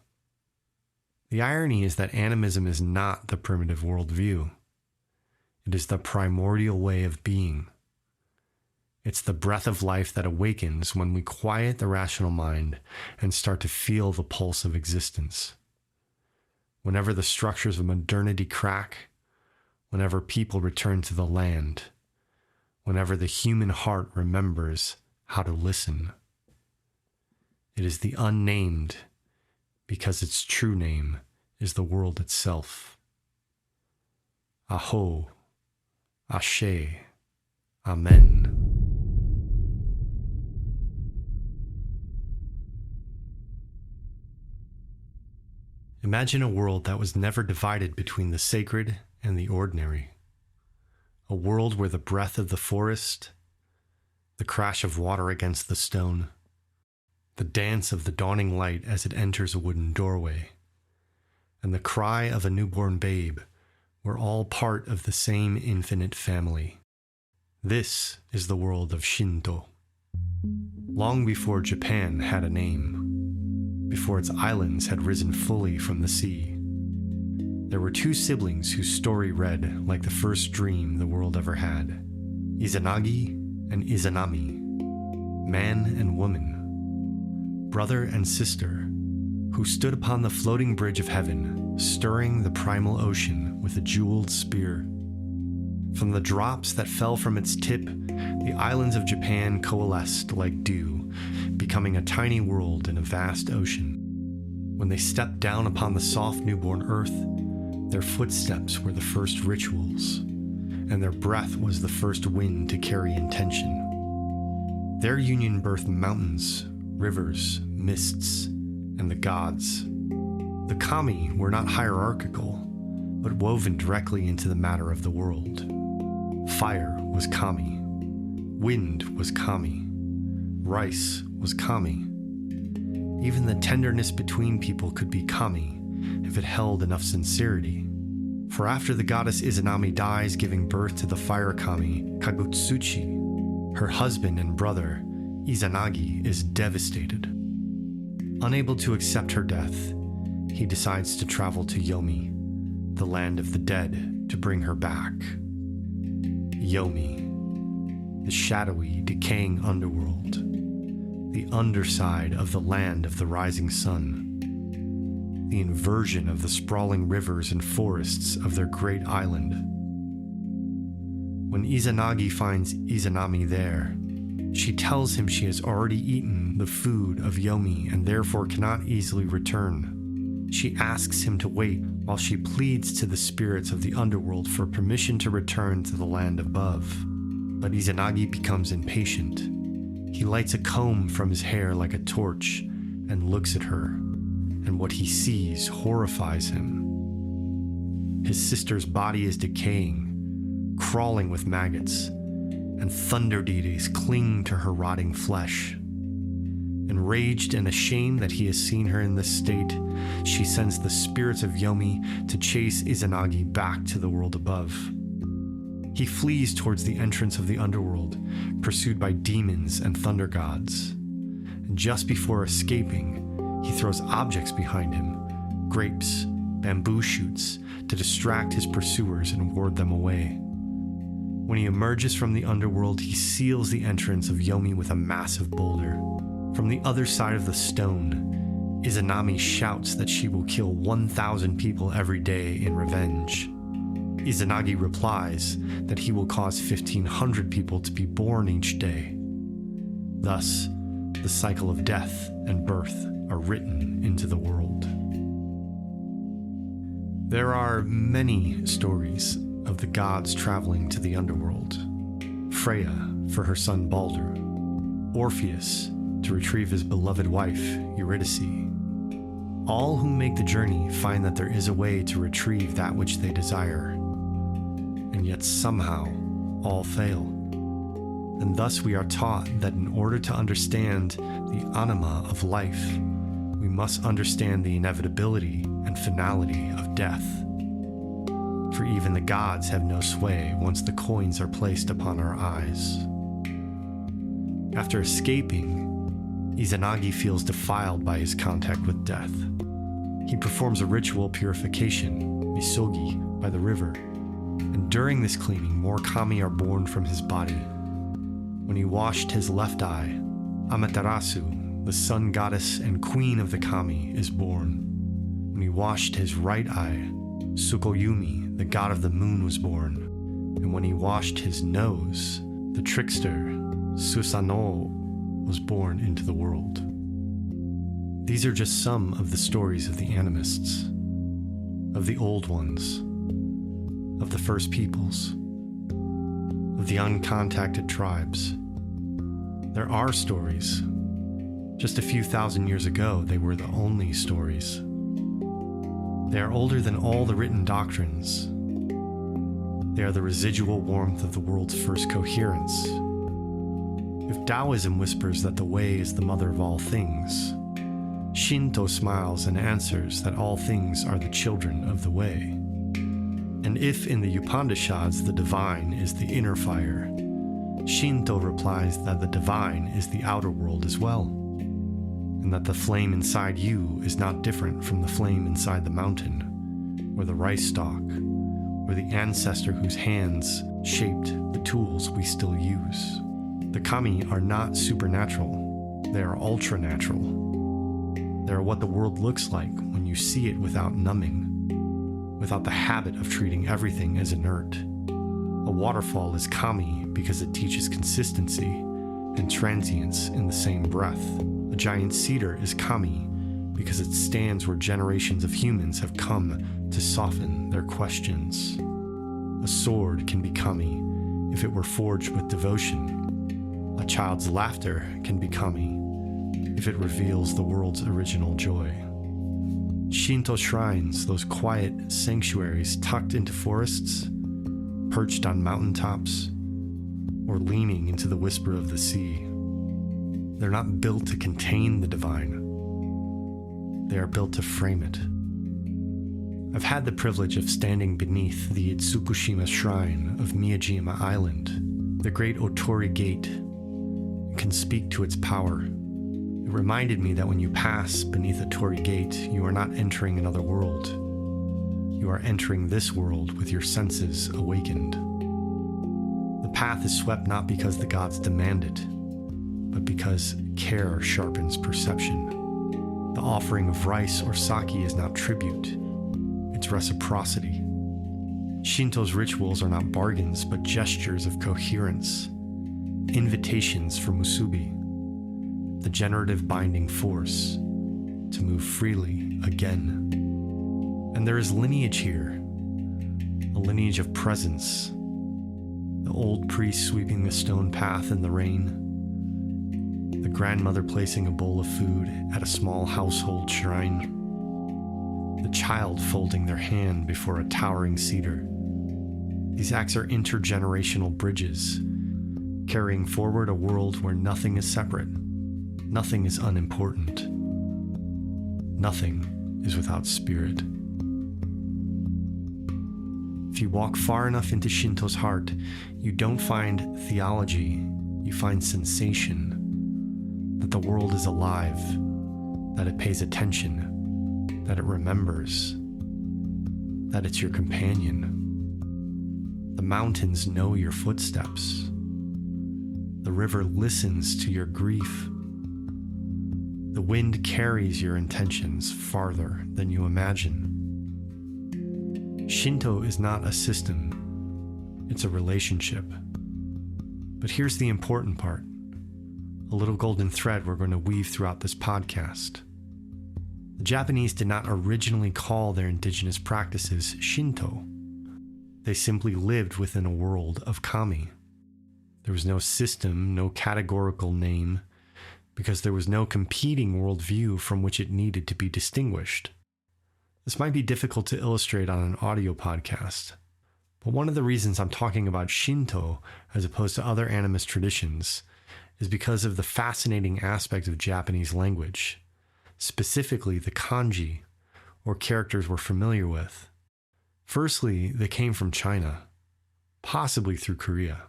The irony is that animism is not the primitive worldview. It is the primordial way of being. It's the breath of life that awakens when we quiet the rational mind and start to feel the pulse of existence. Whenever the structures of modernity crack, whenever people return to the land, whenever the human heart remembers how to listen. It is the unnamed because its true name is the world itself. Aho, Ashe, Amen. Imagine a world that was never divided between the sacred and the ordinary. A world where the breath of the forest, the crash of water against the stone, the dance of the dawning light as it enters a wooden doorway, and the cry of a newborn babe were all part of the same infinite family. This is the world of Shinto. Long before Japan had a name, before its islands had risen fully from the sea, there were two siblings whose story read like the first dream the world ever had. Izanagi and Izanami, man and woman, brother and sister, who stood upon the floating bridge of heaven, stirring the primal ocean with a jeweled spear. From the drops that fell from its tip, the islands of Japan coalesced like dew, becoming a tiny world in a vast ocean. When they stepped down upon the soft newborn earth, their footsteps were the first rituals, and their breath was the first wind to carry intention. Their union birthed mountains, rivers, mists, and the gods. The kami were not hierarchical, but woven directly into the matter of the world. Fire was kami. Wind was kami. Rice was kami. Even the tenderness between people could be kami if it held enough sincerity. For after the goddess Izanami dies giving birth to the fire kami, Kagutsuchi, her husband and brother, Izanagi, is devastated. Unable to accept her death, he decides to travel to Yomi, the land of the dead, to bring her back. Yomi, the shadowy, decaying underworld, the underside of the land of the rising sun, the inversion of the sprawling rivers and forests of their great island. When Izanagi finds Izanami there, she tells him she has already eaten the food of Yomi and therefore cannot easily return. She asks him to wait while she pleads to the spirits of the underworld for permission to return to the land above. But Izanagi becomes impatient. He lights a comb from his hair like a torch and looks at her, and what he sees horrifies him. His sister's body is decaying, crawling with maggots, and thunder deities cling to her rotting flesh. Enraged and ashamed that he has seen her in this state, she sends the spirits of Yomi to chase Izanagi back to the world above. He flees towards the entrance of the underworld, pursued by demons and thunder gods. And just before escaping, he throws objects behind him, grapes, bamboo shoots, to distract his pursuers and ward them away. When he emerges from the underworld, he seals the entrance of Yomi with a massive boulder. From the other side of the stone, Izanami shouts that she will kill 1,000 people every day in revenge. Izanagi replies that he will cause 1,500 people to be born each day. Thus, the cycle of death and birth are written into the world. There are many stories of the gods traveling to the underworld. Freya for her son Balder, Orpheus to retrieve his beloved wife Eurydice. All who make the journey find that there is a way to retrieve that which they desire, and yet somehow all fail. And thus we are taught that in order to understand the anima of life, we must understand the inevitability and finality of death. For even the gods have no sway once the coins are placed upon our eyes. After escaping, Izanagi feels defiled by his contact with death. He performs a ritual purification, misogi, by the river, and during this cleaning, more kami are born from his body. When he washed his left eye, Amaterasu, the sun goddess and queen of the kami, is born. When he washed his right eye, Tsukuyomi, the god of the moon, was born. And when he washed his nose, the trickster, Susanoo, was born into the world. These are just some of the stories of the animists, of the old ones, of the first peoples, of the uncontacted tribes. There are stories. Just a few thousand years ago, they were the only stories. They are older than all the written doctrines. They are the residual warmth of the world's first coherence. If Taoism whispers that the way is the mother of all things, Shinto smiles and answers that all things are the children of the way. And if in the Upanishads the divine is the inner fire, Shinto replies that the divine is the outer world as well, and that the flame inside you is not different from the flame inside the mountain, or the rice stalk, or the ancestor whose hands shaped the tools we still use. The kami are not supernatural, they are ultra-natural. They are what the world looks like when you see it without numbing, without the habit of treating everything as inert. A waterfall is kami because it teaches consistency and transience in the same breath. A giant cedar is kami because it stands where generations of humans have come to soften their questions. A sword can be kami if it were forged with devotion. A child's laughter can be kami if it reveals the world's original joy. Shinto shrines, those quiet sanctuaries tucked into forests, perched on mountaintops, or leaning into the whisper of the sea. They're not built to contain the divine. They are built to frame it. I've had the privilege of standing beneath the Itsukushima shrine of Miyajima Island, the great Otori Gate, and can speak to its power. It reminded me that when you pass beneath a Torii Gate, you are not entering another world. You are entering this world with your senses awakened. The path is swept not because the gods demand it, but because care sharpens perception. The offering of rice or sake is not tribute, it's reciprocity. Shinto's rituals are not bargains, but gestures of coherence, invitations for musubi, the generative binding force to move freely again. And there is lineage here, a lineage of presence, the old priest sweeping the stone path in the rain, the grandmother placing a bowl of food at a small household shrine, the child folding their hand before a towering cedar. These acts are intergenerational bridges, carrying forward a world where nothing is separate, nothing is unimportant, nothing is without spirit. If you walk far enough into Shinto's heart, you don't find theology, you find sensation, that the world is alive, that it pays attention, that it remembers, that it's your companion. The mountains know your footsteps. The river listens to your grief. The wind carries your intentions farther than you imagine. Shinto is not a system, it's a relationship. But here's the important part, a little golden thread we're going to weave throughout this podcast. The Japanese did not originally call their indigenous practices Shinto. They simply lived within a world of kami. There was no system, no categorical name, because there was no competing worldview from which it needed to be distinguished. This might be difficult to illustrate on an audio podcast, but one of the reasons I'm talking about Shinto as opposed to other animist traditions is because of the fascinating aspect of Japanese language, specifically the kanji, or characters we're familiar with. Firstly, they came from China, possibly through Korea,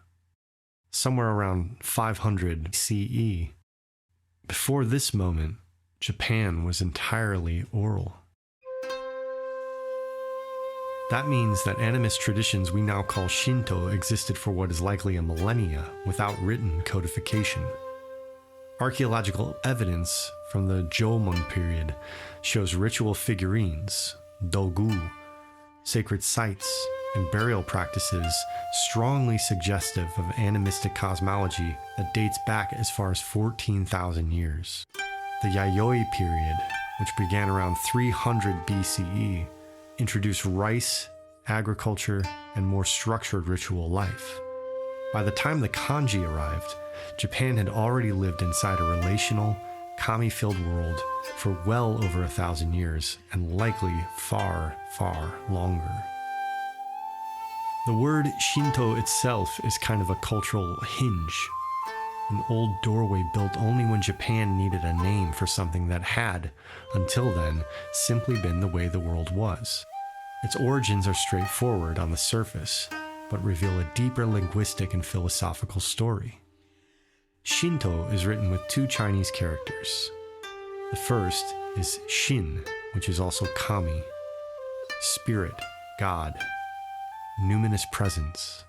somewhere around 500 CE. Before this moment, Japan was entirely oral. That means that animist traditions we now call Shinto existed for what is likely a millennia without written codification. Archaeological evidence from the Jomon period shows ritual figurines, dogu, sacred sites, and burial practices strongly suggestive of animistic cosmology that dates back as far as 14,000 years. The Yayoi period, which began around 300 BCE, introduced rice, agriculture, and more structured ritual life. By the time the kanji arrived, Japan had already lived inside a relational, kami-filled world for well over 1,000 years, and likely far, far longer. The word Shinto itself is kind of a cultural hinge, an old doorway built only when Japan needed a name for something that had, until then, simply been the way the world was. Its origins are straightforward on the surface, but reveal a deeper linguistic and philosophical story. Shinto is written with two Chinese characters. The first is Shin, which is also kami, spirit, God, numinous presence,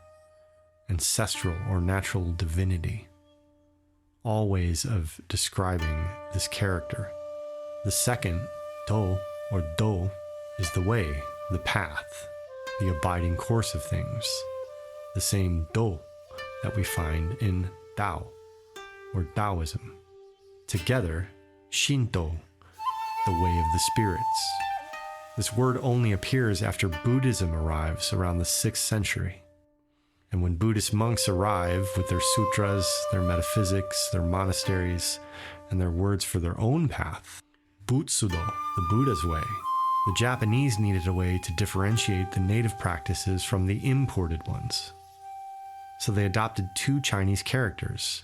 ancestral or natural divinity. All ways of describing this character. The second, Do, or Do, is the way, the path, the abiding course of things. The same Do that we find in Tao, or Taoism. Together, Shinto, the way of the spirits. This word only appears after Buddhism arrives around the 6th century. And when Buddhist monks arrive with their sutras, their metaphysics, their monasteries, and their words for their own path, Butsudo, the Buddha's way, the Japanese needed a way to differentiate the native practices from the imported ones. So they adopted two Chinese characters,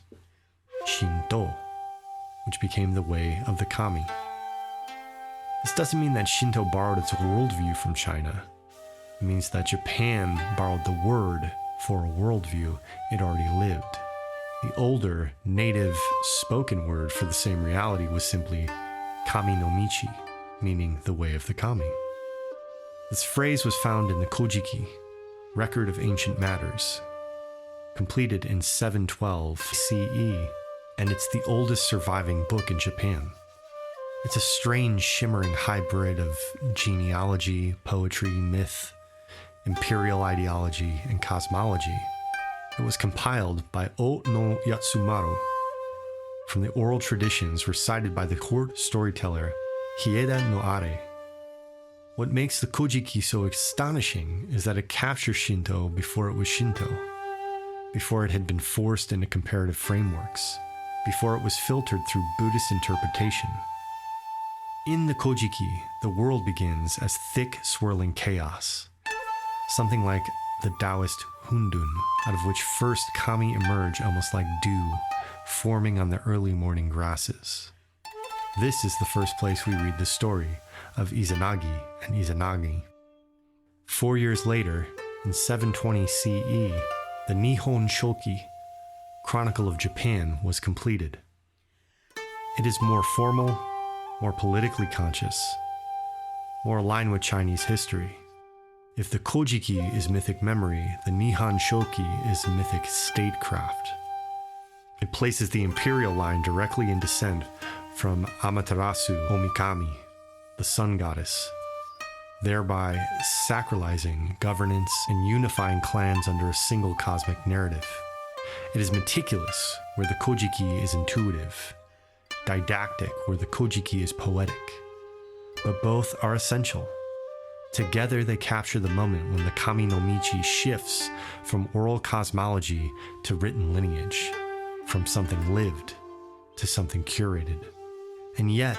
Shinto, which became the way of the kami. This doesn't mean that Shinto borrowed its worldview from China. It means that Japan borrowed the word for a worldview it already lived. The older, native, spoken word for the same reality was simply Kami no Michi, meaning the way of the kami. This phrase was found in the Kojiki, Record of Ancient Matters, completed in 712 CE, and it's the oldest surviving book in Japan. It's a strange, shimmering hybrid of genealogy, poetry, myth, imperial ideology, and cosmology. It was compiled by O no Yatsumaru from the oral traditions recited by the court storyteller Hieda no Are. What makes the Kojiki so astonishing is that it captures Shinto before it was Shinto, before it had been forced into comparative frameworks, before it was filtered through Buddhist interpretation. In the Kojiki, the world begins as thick, swirling chaos. Something like the Taoist Hundun, out of which first kami emerge almost like dew, forming on the early morning grasses. This is the first place we read the story of Izanagi and Izanagi. 4 years later, in 720 CE, the Nihon Shoki, Chronicle of Japan, was completed. It is more formal, more politically conscious, more aligned with Chinese history. If the Kojiki is mythic memory, the Nihon Shoki is mythic statecraft. It places the imperial line directly in descent from Amaterasu Omikami, the sun goddess, thereby sacralizing governance and unifying clans under a single cosmic narrative. It is meticulous, where the Kojiki is intuitive, didactic, where the Kojiki is poetic. But both are essential. Together they capture the moment when the Kami no Michi shifts from oral cosmology to written lineage, from something lived to something curated. And yet,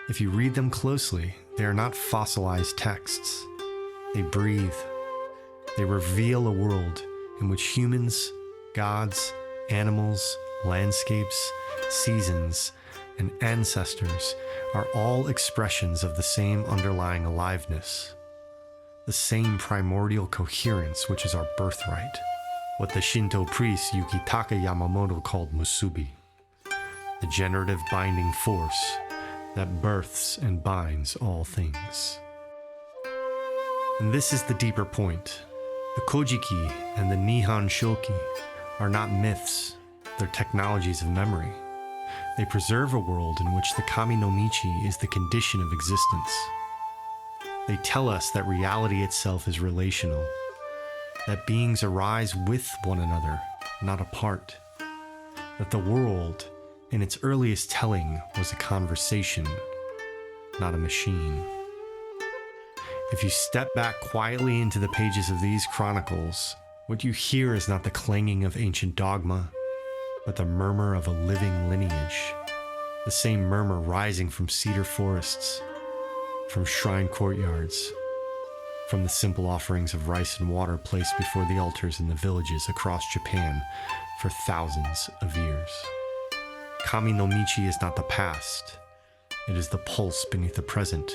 if you read them closely, they are not fossilized texts. They breathe. They reveal a world in which humans, gods, animals, landscapes, seasons, and ancestors are all expressions of the same underlying aliveness, the same primordial coherence which is our birthright, what the Shinto priest Yukitaka Yamamoto called musubi, the generative binding force that births and binds all things. And this is the deeper point. The Kojiki and the Nihon Shoki are not myths, they're technologies of memory. They preserve a world in which the Kami no Michi is the condition of existence. They tell us that reality itself is relational, that beings arise with one another, not apart, that the world, in its earliest telling, was a conversation, not a machine. If you step back quietly into the pages of these chronicles, what you hear is not the clanging of ancient dogma, but the murmur of a living lineage, the same murmur rising from cedar forests, from shrine courtyards, from the simple offerings of rice and water placed before the altars in the villages across Japan for thousands of years. Kami no Michi is not the past, it is the pulse beneath the present,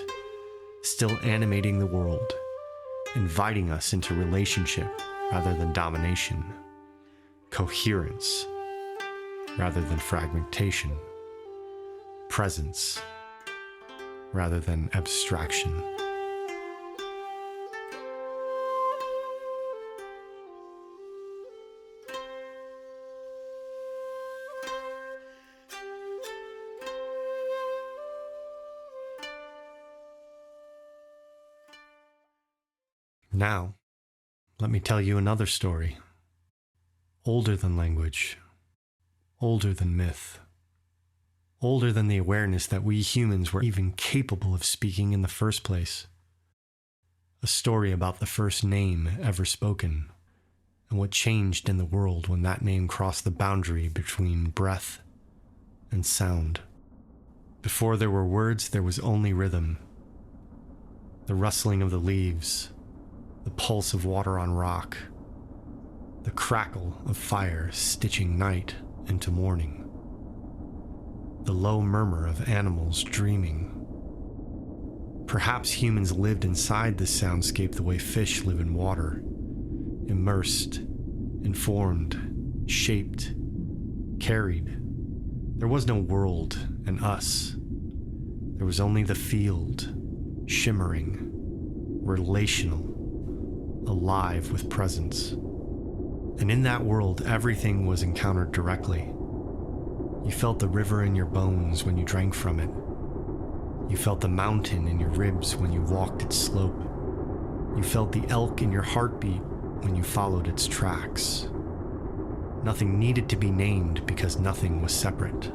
still animating the world, inviting us into relationship rather than domination, coherence rather than fragmentation, presence rather than abstraction. Now, let me tell you another story. Older than language, older than myth, older than the awareness that we humans were even capable of speaking in the first place. A story about the first name ever spoken, and what changed in the world when that name crossed the boundary between breath and sound. Before there were words, there was only rhythm. The rustling of the leaves, the pulse of water on rock, the crackle of fire stitching night into morning, the low murmur of animals dreaming. Perhaps humans lived inside this soundscape the way fish live in water, immersed, informed, shaped, carried. There was no world and us. There was only the field, shimmering, relational, alive with presence. And in that world, everything was encountered directly. You felt the river in your bones when you drank from it. You felt the mountain in your ribs when you walked its slope. You felt the elk in your heartbeat when you followed its tracks. Nothing needed to be named because nothing was separate.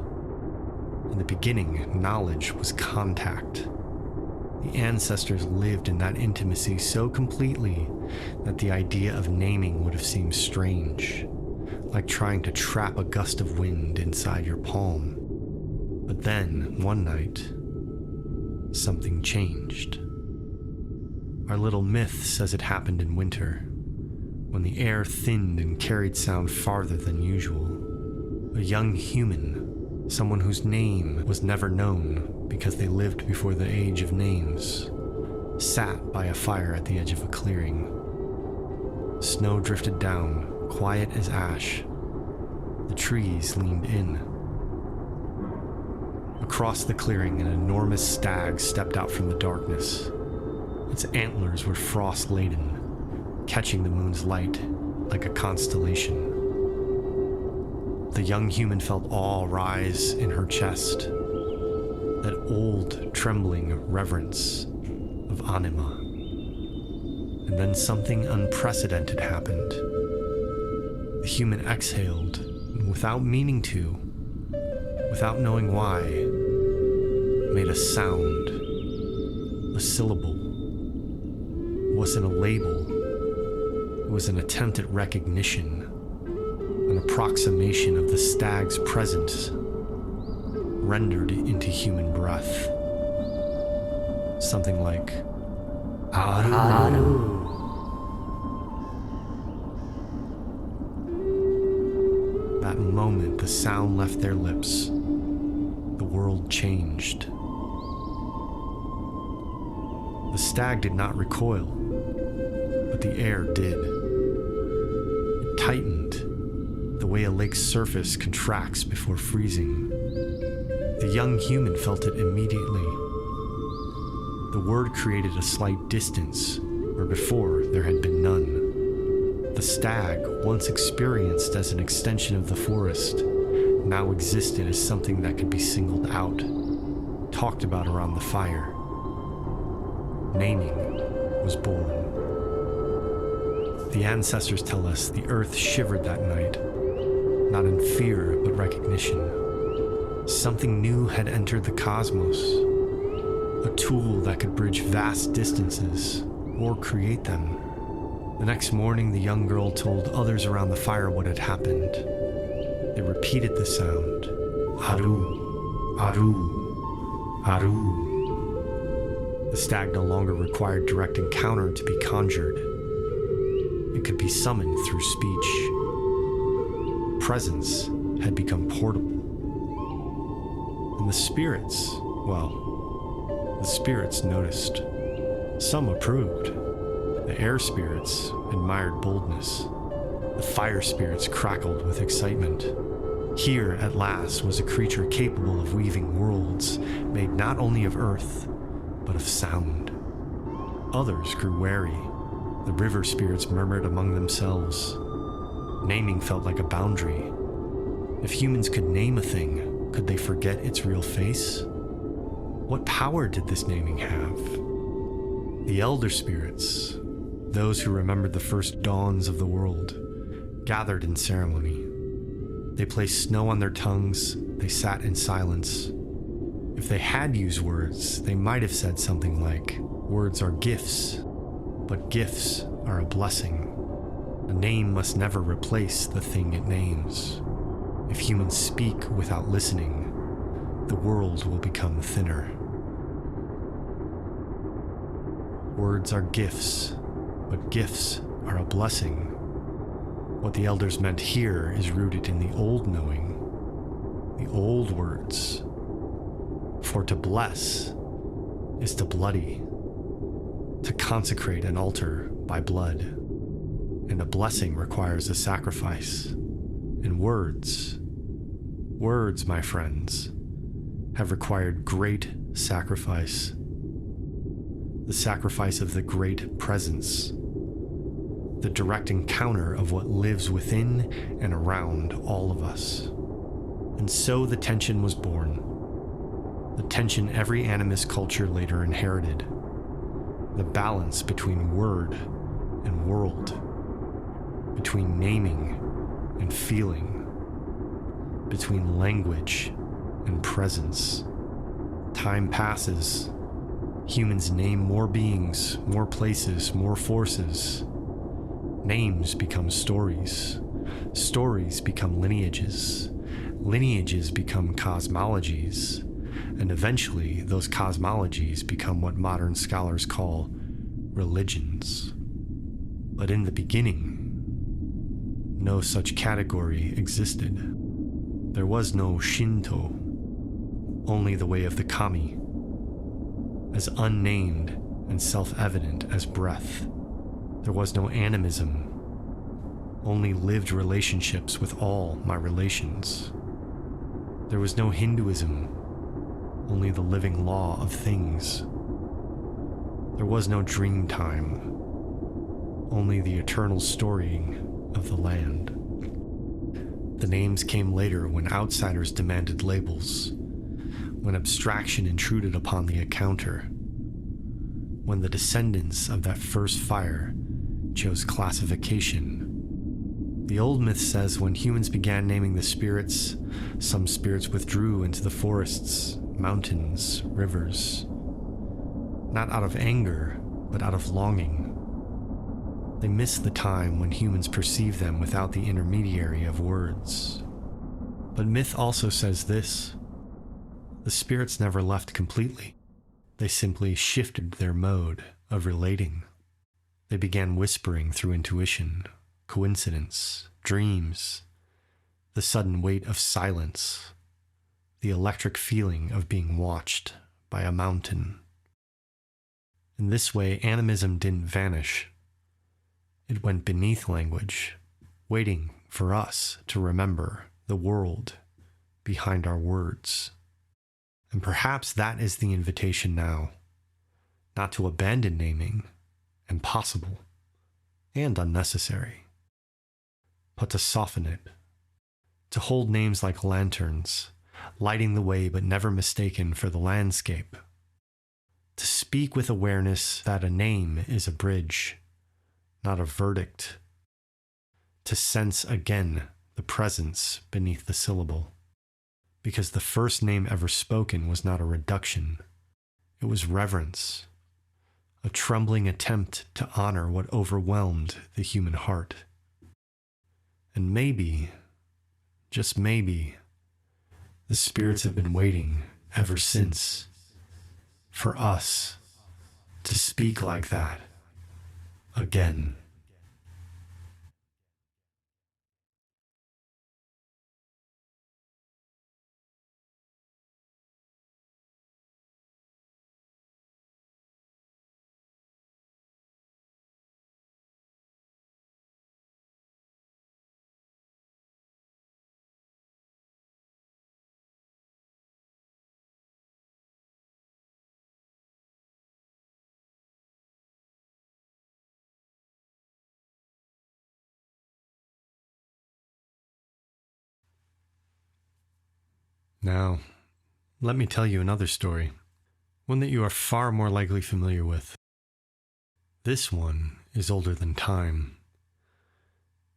In the beginning, knowledge was contact. The ancestors lived in that intimacy so completely that the idea of naming would have seemed strange, like trying to trap a gust of wind inside your palm. But then, one night, something changed. Our little myth says it happened in winter, when the air thinned and carried sound farther than usual. A young human, someone whose name was never known because they lived before the age of names, sat by a fire at the edge of a clearing. Snow drifted down, quiet as ash. The trees leaned in. Across the clearing, an enormous stag stepped out from the darkness. Its antlers were frost-laden, catching the moon's light like a constellation. The young human felt awe rise in her chest, that old, trembling reverence of anima. And then something unprecedented happened. The human exhaled, and without meaning to, without knowing why, made a sound, a syllable. It wasn't a label. It was an attempt at recognition, an approximation of the stag's presence, rendered into human breath. Something like, Aru. That moment the sound left their lips, the world changed. The stag did not recoil, but the air did. It tightened, the way a lake's surface contracts before freezing. The young human felt it immediately. The word created a slight distance, where before there had been none. The stag, once experienced as an extension of the forest, now existed as something that could be singled out, talked about around the fire. Naming was born. The ancestors tell us the earth shivered that night, not in fear but recognition. Something new had entered the cosmos, a tool that could bridge vast distances or create them. The next morning, the young girl told others around the fire what had happened. They repeated the sound, Aru, Aru, Aru. The stag no longer required direct encounter to be conjured. It could be summoned through speech. Presence had become portable. And the spirits, well, the spirits noticed. Some approved. The air spirits admired boldness. The fire spirits crackled with excitement. Here, at last, was a creature capable of weaving worlds made not only of earth, but of sound. Others grew wary. The river spirits murmured among themselves. Naming felt like a boundary. If humans could name a thing, could they forget its real face? What power did this naming have? The elder spirits, those who remembered the first dawns of the world, gathered in ceremony. They placed snow on their tongues. They sat in silence. If they had used words, they might have said something like, "Words are gifts, but gifts are a blessing. A name must never replace the thing it names. If humans speak without listening, the world will become thinner." Words are gifts, but gifts are a blessing. What the elders meant here is rooted in the old knowing, the old words. For to bless is to bloody, to consecrate an altar by blood. And a blessing requires a sacrifice. And words, my friends, have required great sacrifice. The sacrifice of the great presence, the direct encounter of what lives within and around all of us. And so the tension was born. The tension every animist culture later inherited. The balance between word and world, between naming and feeling, between language and presence. Time passes. Humans name more beings, more places, more forces. Names become stories. Stories become lineages. Lineages become cosmologies. and eventually those cosmologies become what modern scholars call religions. But in the beginning, no such category existed. There was no Shinto, only the way of the kami, as unnamed and self-evident as breath. There was no animism, only lived relationships with all my relations. There was no Hinduism, only the living law of things. There was no dream time, only the eternal storying of the land. The names came later when outsiders demanded labels, when abstraction intruded upon the encounter, when the descendants of that first fire chose classification. The old myth says when humans began naming the spirits, some spirits withdrew into the forests, mountains, rivers, not out of anger, but out of longing. They missed the time when humans perceived them without the intermediary of words. But myth also says this: the spirits never left completely. They simply shifted their mode of relating. They began whispering through intuition, coincidence, dreams, the sudden weight of silence, the electric feeling of being watched by a mountain. In this way, animism didn't vanish. It went beneath language, waiting for us to remember the world behind our words. And perhaps that is the invitation now, not to abandon naming, impossible and unnecessary, but to soften it, to hold names like lanterns, lighting the way but never mistaken for the landscape, to speak with awareness that a name is a bridge, not a verdict, to sense again the presence beneath the syllable, because the first name ever spoken was not a reduction, it was reverence, a trembling attempt to honor what overwhelmed the human heart. And maybe, just maybe, the spirits have been waiting ever since for us to speak like that again. Now, let me tell you another story, one that you are far more likely familiar with. This one is older than time,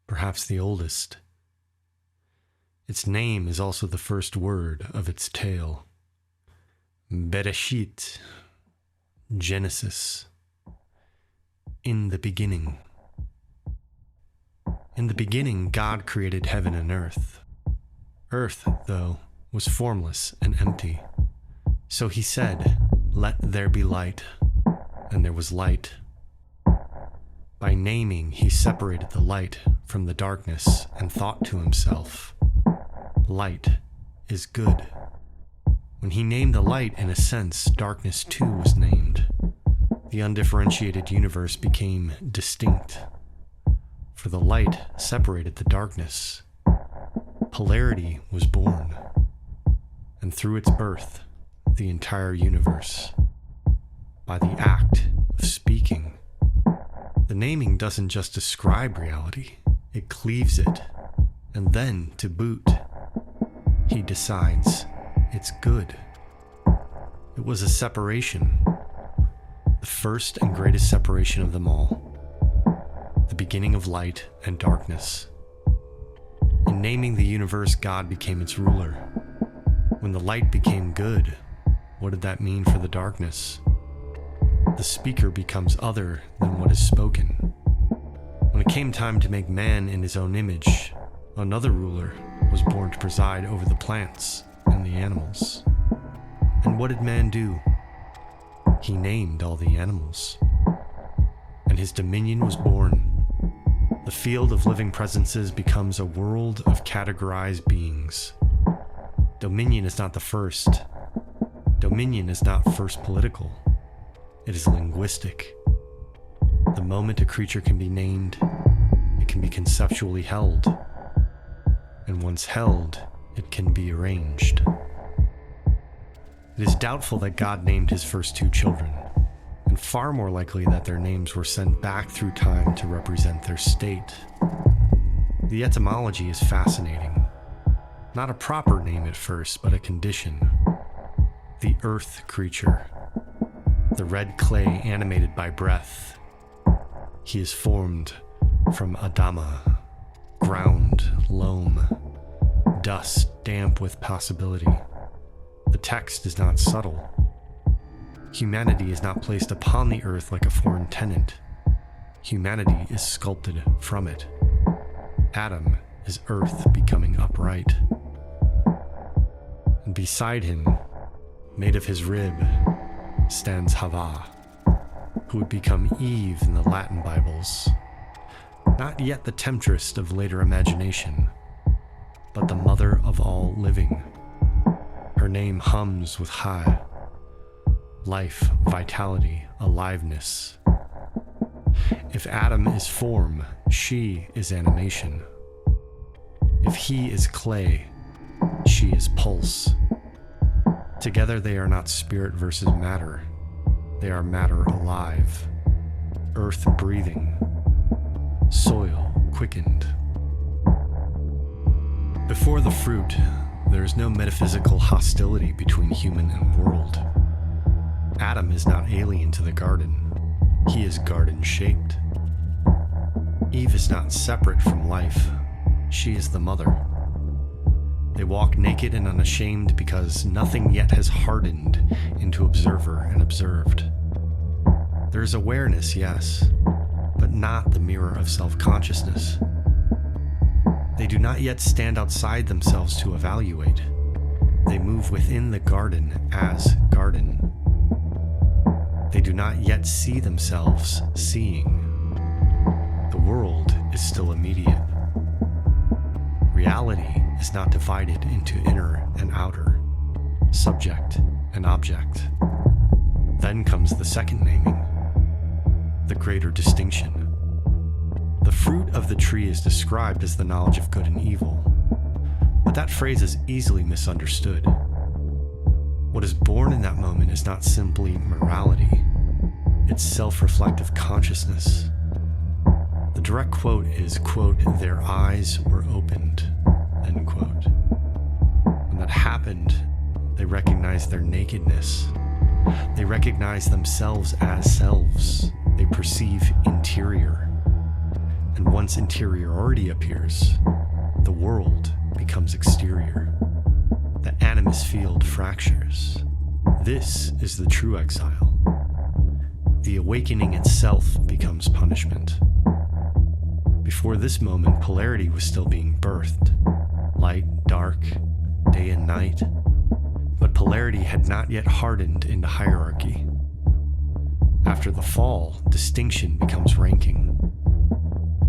perhaps the oldest. Its name is also the first word of its tale. Bereshit, Genesis, in the beginning. In the beginning, God created heaven and earth. Earth, though, was formless and empty. So he said, "Let there be light," and there was light. By naming, he separated the light from the darkness and thought to himself, "Light is good." When he named the light, in a sense, darkness too was named. The undifferentiated universe became distinct, for the light separated the darkness. Polarity was born, and through its birth, the entire universe. By the act of speaking. The naming doesn't just describe reality, it cleaves it, and then, to boot, he decides it's good. It was a separation, the first and greatest separation of them all, the beginning of light and darkness. In naming the universe, God became its ruler. When the light became good, what did that mean for the darkness? The speaker becomes other than what is spoken. When it came time to make man in his own image, another ruler was born to preside over the plants and the animals. And what did man do? He named all the animals. And his dominion was born. The field of living presences becomes a world of categorized beings. Dominion is not the first. Dominion is not first political. It is linguistic. The moment a creature can be named, it can be conceptually held. And once held, it can be arranged. It is doubtful that God named his first two children, and far more likely that their names were sent back through time to represent their state. The etymology is fascinating. Not a proper name at first, but a condition. The earth creature. The red clay animated by breath. He is formed from Adama, ground, loam, dust damp with possibility. The text is not subtle. Humanity is not placed upon the earth like a foreign tenant. Humanity is sculpted from it. Adam is earth becoming upright. And beside him, made of his rib, stands Hava, who would become Eve in the Latin Bibles. Not yet the temptress of later imagination, but the mother of all living. Her name hums with Chai, life, vitality, aliveness. If Adam is form, she is animation. If he is clay, she is pulse. Together they are not spirit versus matter. They are matter alive, earth breathing, soil quickened. Before the fruit, there is no metaphysical hostility between human and world. Adam is not alien to the garden. He is garden-shaped. Eve is not separate from life. She is the mother. They walk naked and unashamed because nothing yet has hardened into observer and observed. There is awareness, yes, but not the mirror of self-consciousness. They do not yet stand outside themselves to evaluate. They move within the garden as garden. They do not yet see themselves seeing. The world is still immediate. Reality is not divided into inner and outer, subject and object. Then comes the second naming, the greater distinction. The fruit of the tree is described as the knowledge of good and evil, but that phrase is easily misunderstood. What is born in that moment is not simply morality, it's self-reflective consciousness. The direct quote is, quote, "their eyes were opened," end quote. When that happened, they recognized their nakedness. They recognize themselves as selves. They perceive interior. And once interiority appears, the world becomes exterior. The animus field fractures. This is the true exile. The awakening itself becomes punishment. Before this moment, polarity was still being birthed. Light, dark, day and night. But polarity had not yet hardened into hierarchy. After the fall, distinction becomes ranking.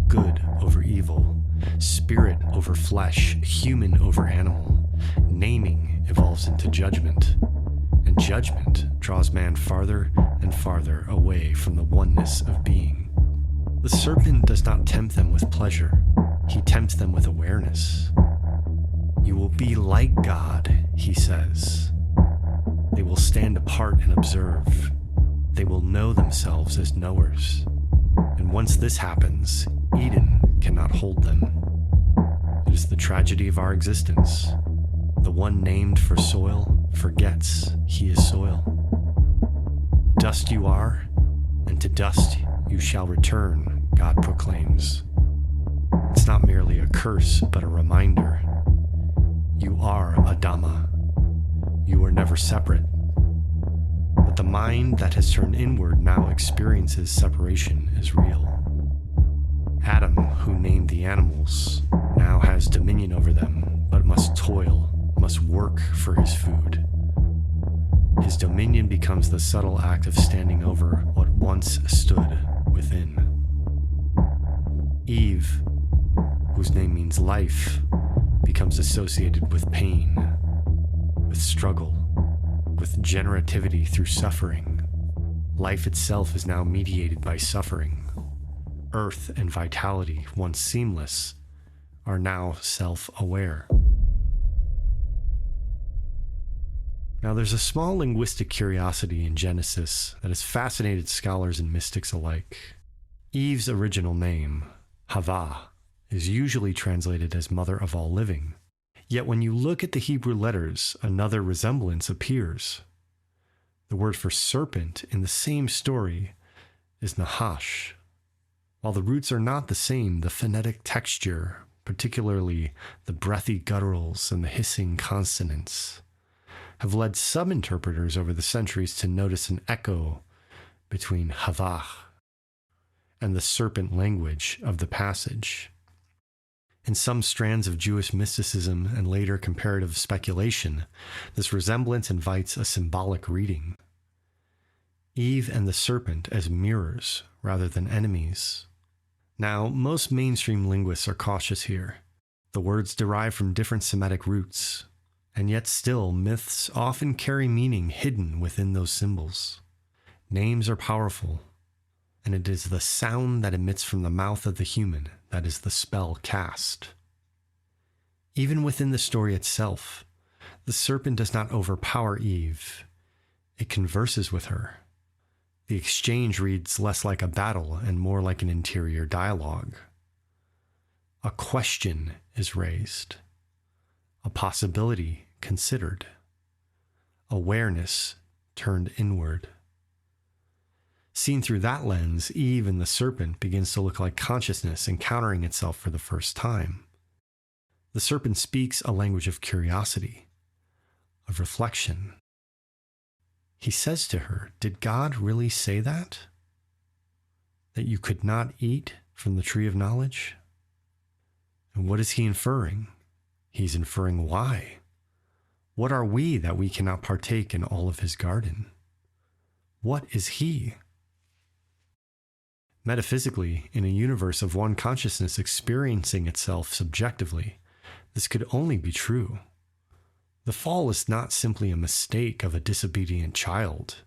Good over evil, spirit over flesh, human over animal. Naming evolves into judgment, and judgment draws man farther and farther away from the oneness of being. The serpent does not tempt them with pleasure, he tempts them with awareness. You will be like God, he says. They will stand apart and observe. They will know themselves as knowers. And once this happens, Eden cannot hold them. It is the tragedy of our existence. The one named for soil forgets he is soil. Dust you are, and to dust you shall return, God proclaims. It's not merely a curse, but a reminder. You are Adama. You were never separate. But the mind that has turned inward now experiences separation as real. Adam, who named the animals, now has dominion over them, but must toil, must work for his food. his dominion becomes the subtle act of standing over what once stood within. Eve, whose name means life, becomes associated with pain, with struggle, with generativity through suffering. Life itself is now mediated by suffering. Earth and vitality, once seamless, are now self-aware. Now, there's a small linguistic curiosity in Genesis that has fascinated scholars and mystics alike. Eve's original name, Havah, is usually translated as mother of all living. Yet when you look at the Hebrew letters, another resemblance appears. The word for serpent in the same story is Nahash. While the roots are not the same, the phonetic texture, particularly the breathy gutturals and the hissing consonants, have led some interpreters over the centuries to notice an echo between Havah and the serpent language of the passage. In some strands of Jewish mysticism and later comparative speculation, this resemblance invites a symbolic reading. Eve and the serpent as mirrors rather than enemies. Now, most mainstream linguists are cautious here. The words derive from different Semitic roots, and yet still myths often carry meaning hidden within those symbols. Names are powerful, and it is the sound that emits from the mouth of the human that is the spell cast. Even within the story itself, the serpent does not overpower Eve. It converses with her. The exchange reads less like a battle and more like an interior dialogue. A question is raised, a possibility considered, awareness turned inward. Seen through that lens, Eve and the serpent begins to look like consciousness encountering itself for the first time. The serpent speaks a language of curiosity, of reflection. He says to her, "Did God really say that? That you could not eat from the tree of knowledge?" And what is he inferring? He's inferring why. What are we that we cannot partake in all of his garden? What is he? Metaphysically, in a universe of one consciousness experiencing itself subjectively, this could only be true. The fall is not simply a mistake of a disobedient child.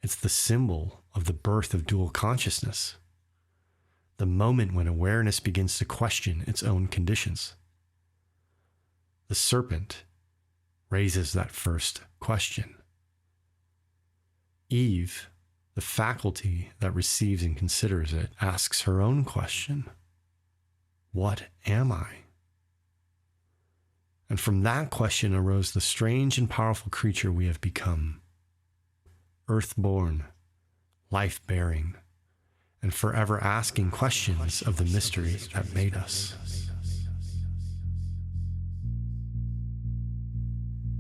It's the symbol of the birth of dual consciousness, the moment when awareness begins to question its own conditions. The serpent raises that first question. Eve, the faculty that receives and considers it, asks her own question: what am I? And from that question arose the strange and powerful creature we have become. Earth-born, life-bearing, and forever asking questions of the mystery that made us.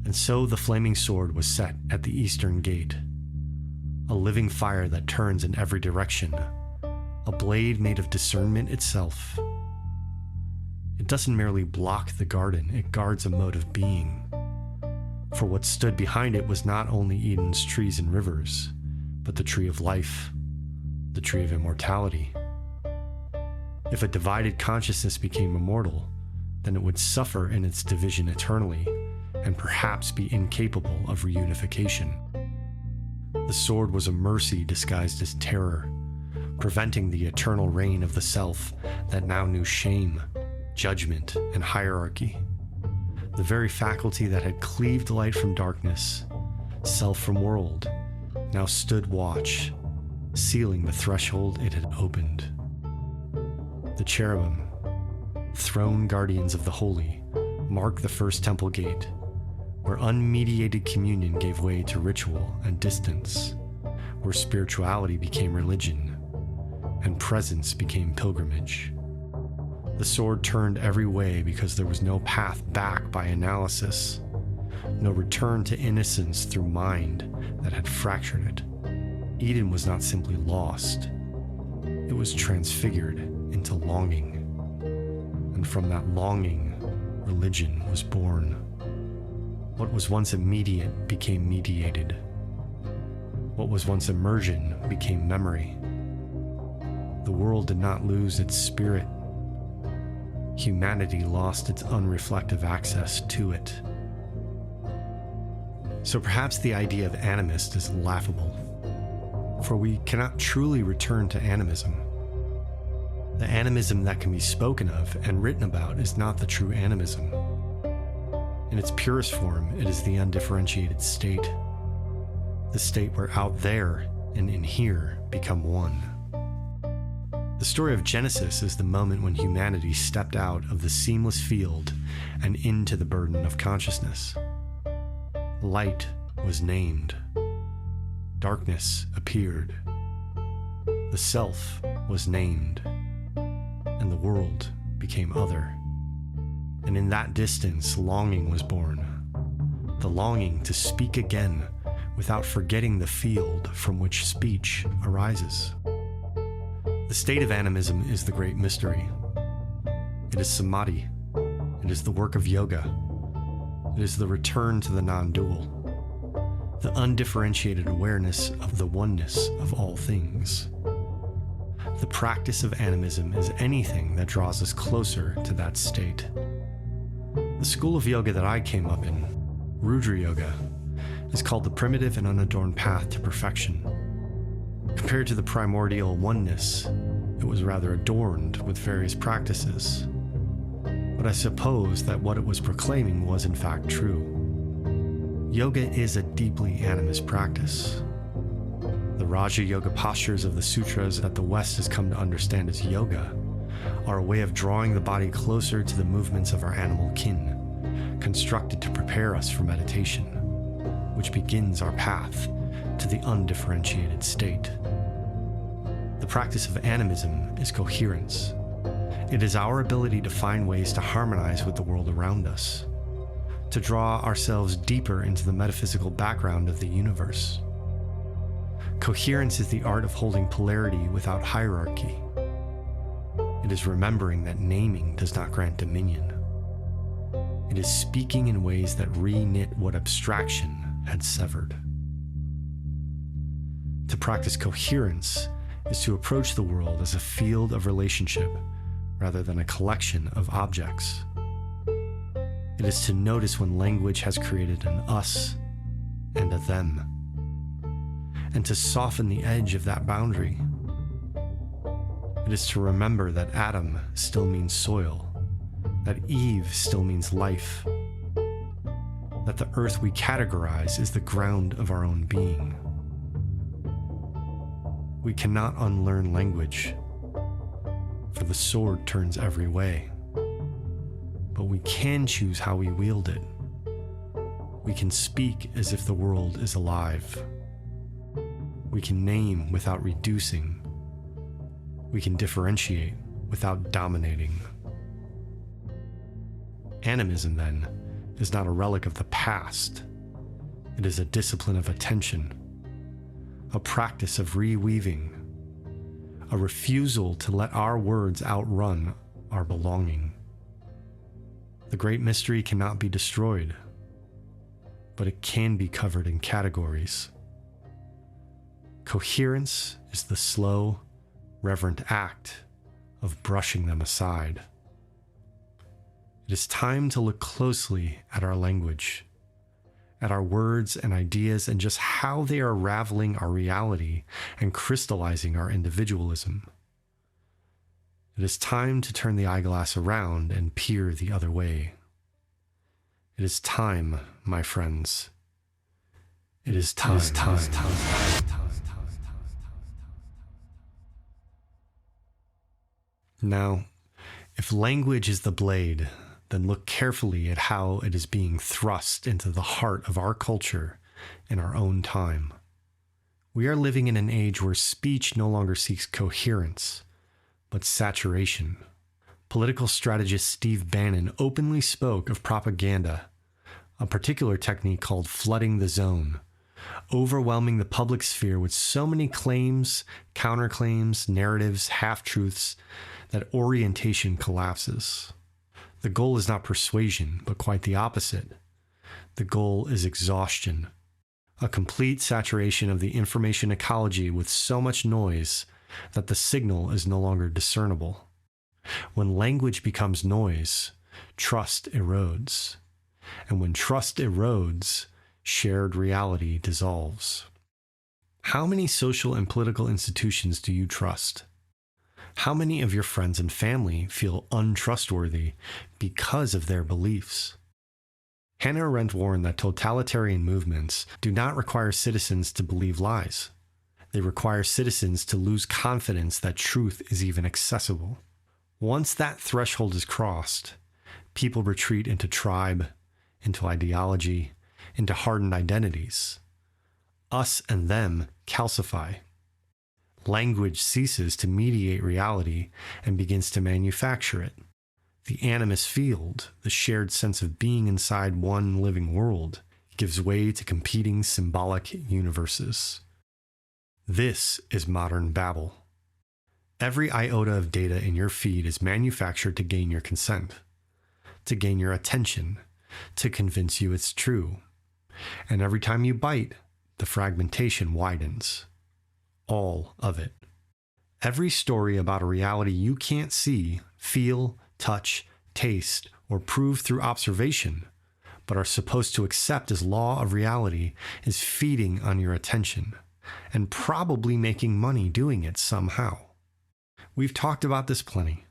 And so the flaming sword was set at the eastern gate, a living fire that turns in every direction, a blade made of discernment itself. It doesn't merely block the garden, it guards a mode of being. For what stood behind it was not only Eden's trees and rivers, but the tree of life, the tree of immortality. If a divided consciousness became immortal, then it would suffer in its division eternally, and perhaps be incapable of reunification. The sword was a mercy disguised as terror, preventing the eternal reign of the self that now knew shame, judgment, and hierarchy. The very faculty that had cleaved light from darkness, self from world, now stood watch, sealing the threshold it had opened. The cherubim, throne guardians of the holy, mark the first temple gate, where unmediated communion gave way to ritual and distance, where spirituality became religion, and presence became pilgrimage. The sword turned every way because there was no path back by analysis, no return to innocence through mind that had fractured it. Eden was not simply lost, it was transfigured into longing. And from that longing, religion was born. What was once immediate became mediated, What was once immersion became memory. The world did not lose its spirit. Humanity lost its unreflective access to it. So perhaps the idea of animist is laughable, for we cannot truly return to animism. The animism that can be spoken of and written about is not the true animism. In its purest form, it is the undifferentiated state, the state where out there and in here become one. The story of Genesis is the moment when humanity stepped out of the seamless field and into the burden of consciousness. Light was named. Darkness appeared. The self was named, and the world became other. And in that distance, longing was born. The longing to speak again without forgetting the field from which speech arises. The state of animism is the great mystery. It is samadhi. It is the work of yoga. It is the return to the non-dual, the undifferentiated awareness of the oneness of all things. The practice of animism is anything that draws us closer to that state. The school of yoga that I came up in, Rudra Yoga, is called the primitive and unadorned path to perfection. Compared to the primordial oneness, it was rather adorned with various practices. But I suppose that what it was proclaiming was in fact true. Yoga is a deeply animist practice. The Raja Yoga postures of the sutras that the West has come to understand as yoga are a way of drawing the body closer to the movements of our animal kin, constructed to prepare us for meditation, which begins our path to the undifferentiated state. The practice of animism is coherence. It is our ability to find ways to harmonize with the world around us, to draw ourselves deeper into the metaphysical background of the universe. Coherence is the art of holding polarity without hierarchy. It is remembering that naming does not grant dominion. It is speaking in ways that re-knit what abstraction had severed. To practice coherence is to approach the world as a field of relationship rather than a collection of objects. It is to notice when language has created an us and a them, and to soften the edge of that boundary. It is to remember that Adam still means soil, that Eve still means life, that the earth we categorize is the ground of our own being. We cannot unlearn language, for the sword turns every way. But we can choose how we wield it. We can speak as if the world is alive. We can name without reducing. We can differentiate without dominating. Animism, then, is not a relic of the past. It is a discipline of attention, a practice of reweaving, a refusal to let our words outrun our belonging. The great mystery cannot be destroyed, but it can be covered in categories. Coherence is the slow, reverent act of brushing them aside. It is time to look closely at our language, at our words and ideas, and just how they are raveling our reality and crystallizing our individualism. It is time to turn the eyeglass around and peer the other way. It is time, my friends. It is time. Now, if language is the blade, then look carefully at how it is being thrust into the heart of our culture in our own time. We are living in an age where speech no longer seeks coherence, but saturation. Political strategist Steve Bannon openly spoke of propaganda, a particular technique called flooding the zone, overwhelming the public sphere with so many claims, counterclaims, narratives, half-truths, that orientation collapses. The goal is not persuasion, but quite the opposite. The goal is exhaustion. a complete saturation of the information ecology with so much noise that the signal is no longer discernible. When language becomes noise, trust erodes. And when trust erodes, shared reality dissolves. How many social and political institutions do you trust? How many of your friends and family feel untrustworthy because of their beliefs? Hannah Arendt warned that totalitarian movements do not require citizens to believe lies. They require citizens to lose confidence that truth is even accessible. Once that threshold is crossed, people retreat into tribe, into ideology, into hardened identities. Us and them calcify. Language ceases to mediate reality and begins to manufacture it. The animist field, the shared sense of being inside one living world, gives way to competing symbolic universes. This is modern Babel. Every iota of data in your feed is manufactured to gain your consent, to gain your attention, to convince you it's true. And every time you bite, the fragmentation widens. All of it. Every story about a reality you can't see, feel, touch, taste, or prove through observation, but are supposed to accept as law of reality, is feeding on your attention, and probably making money doing it somehow. We've talked about this plenty.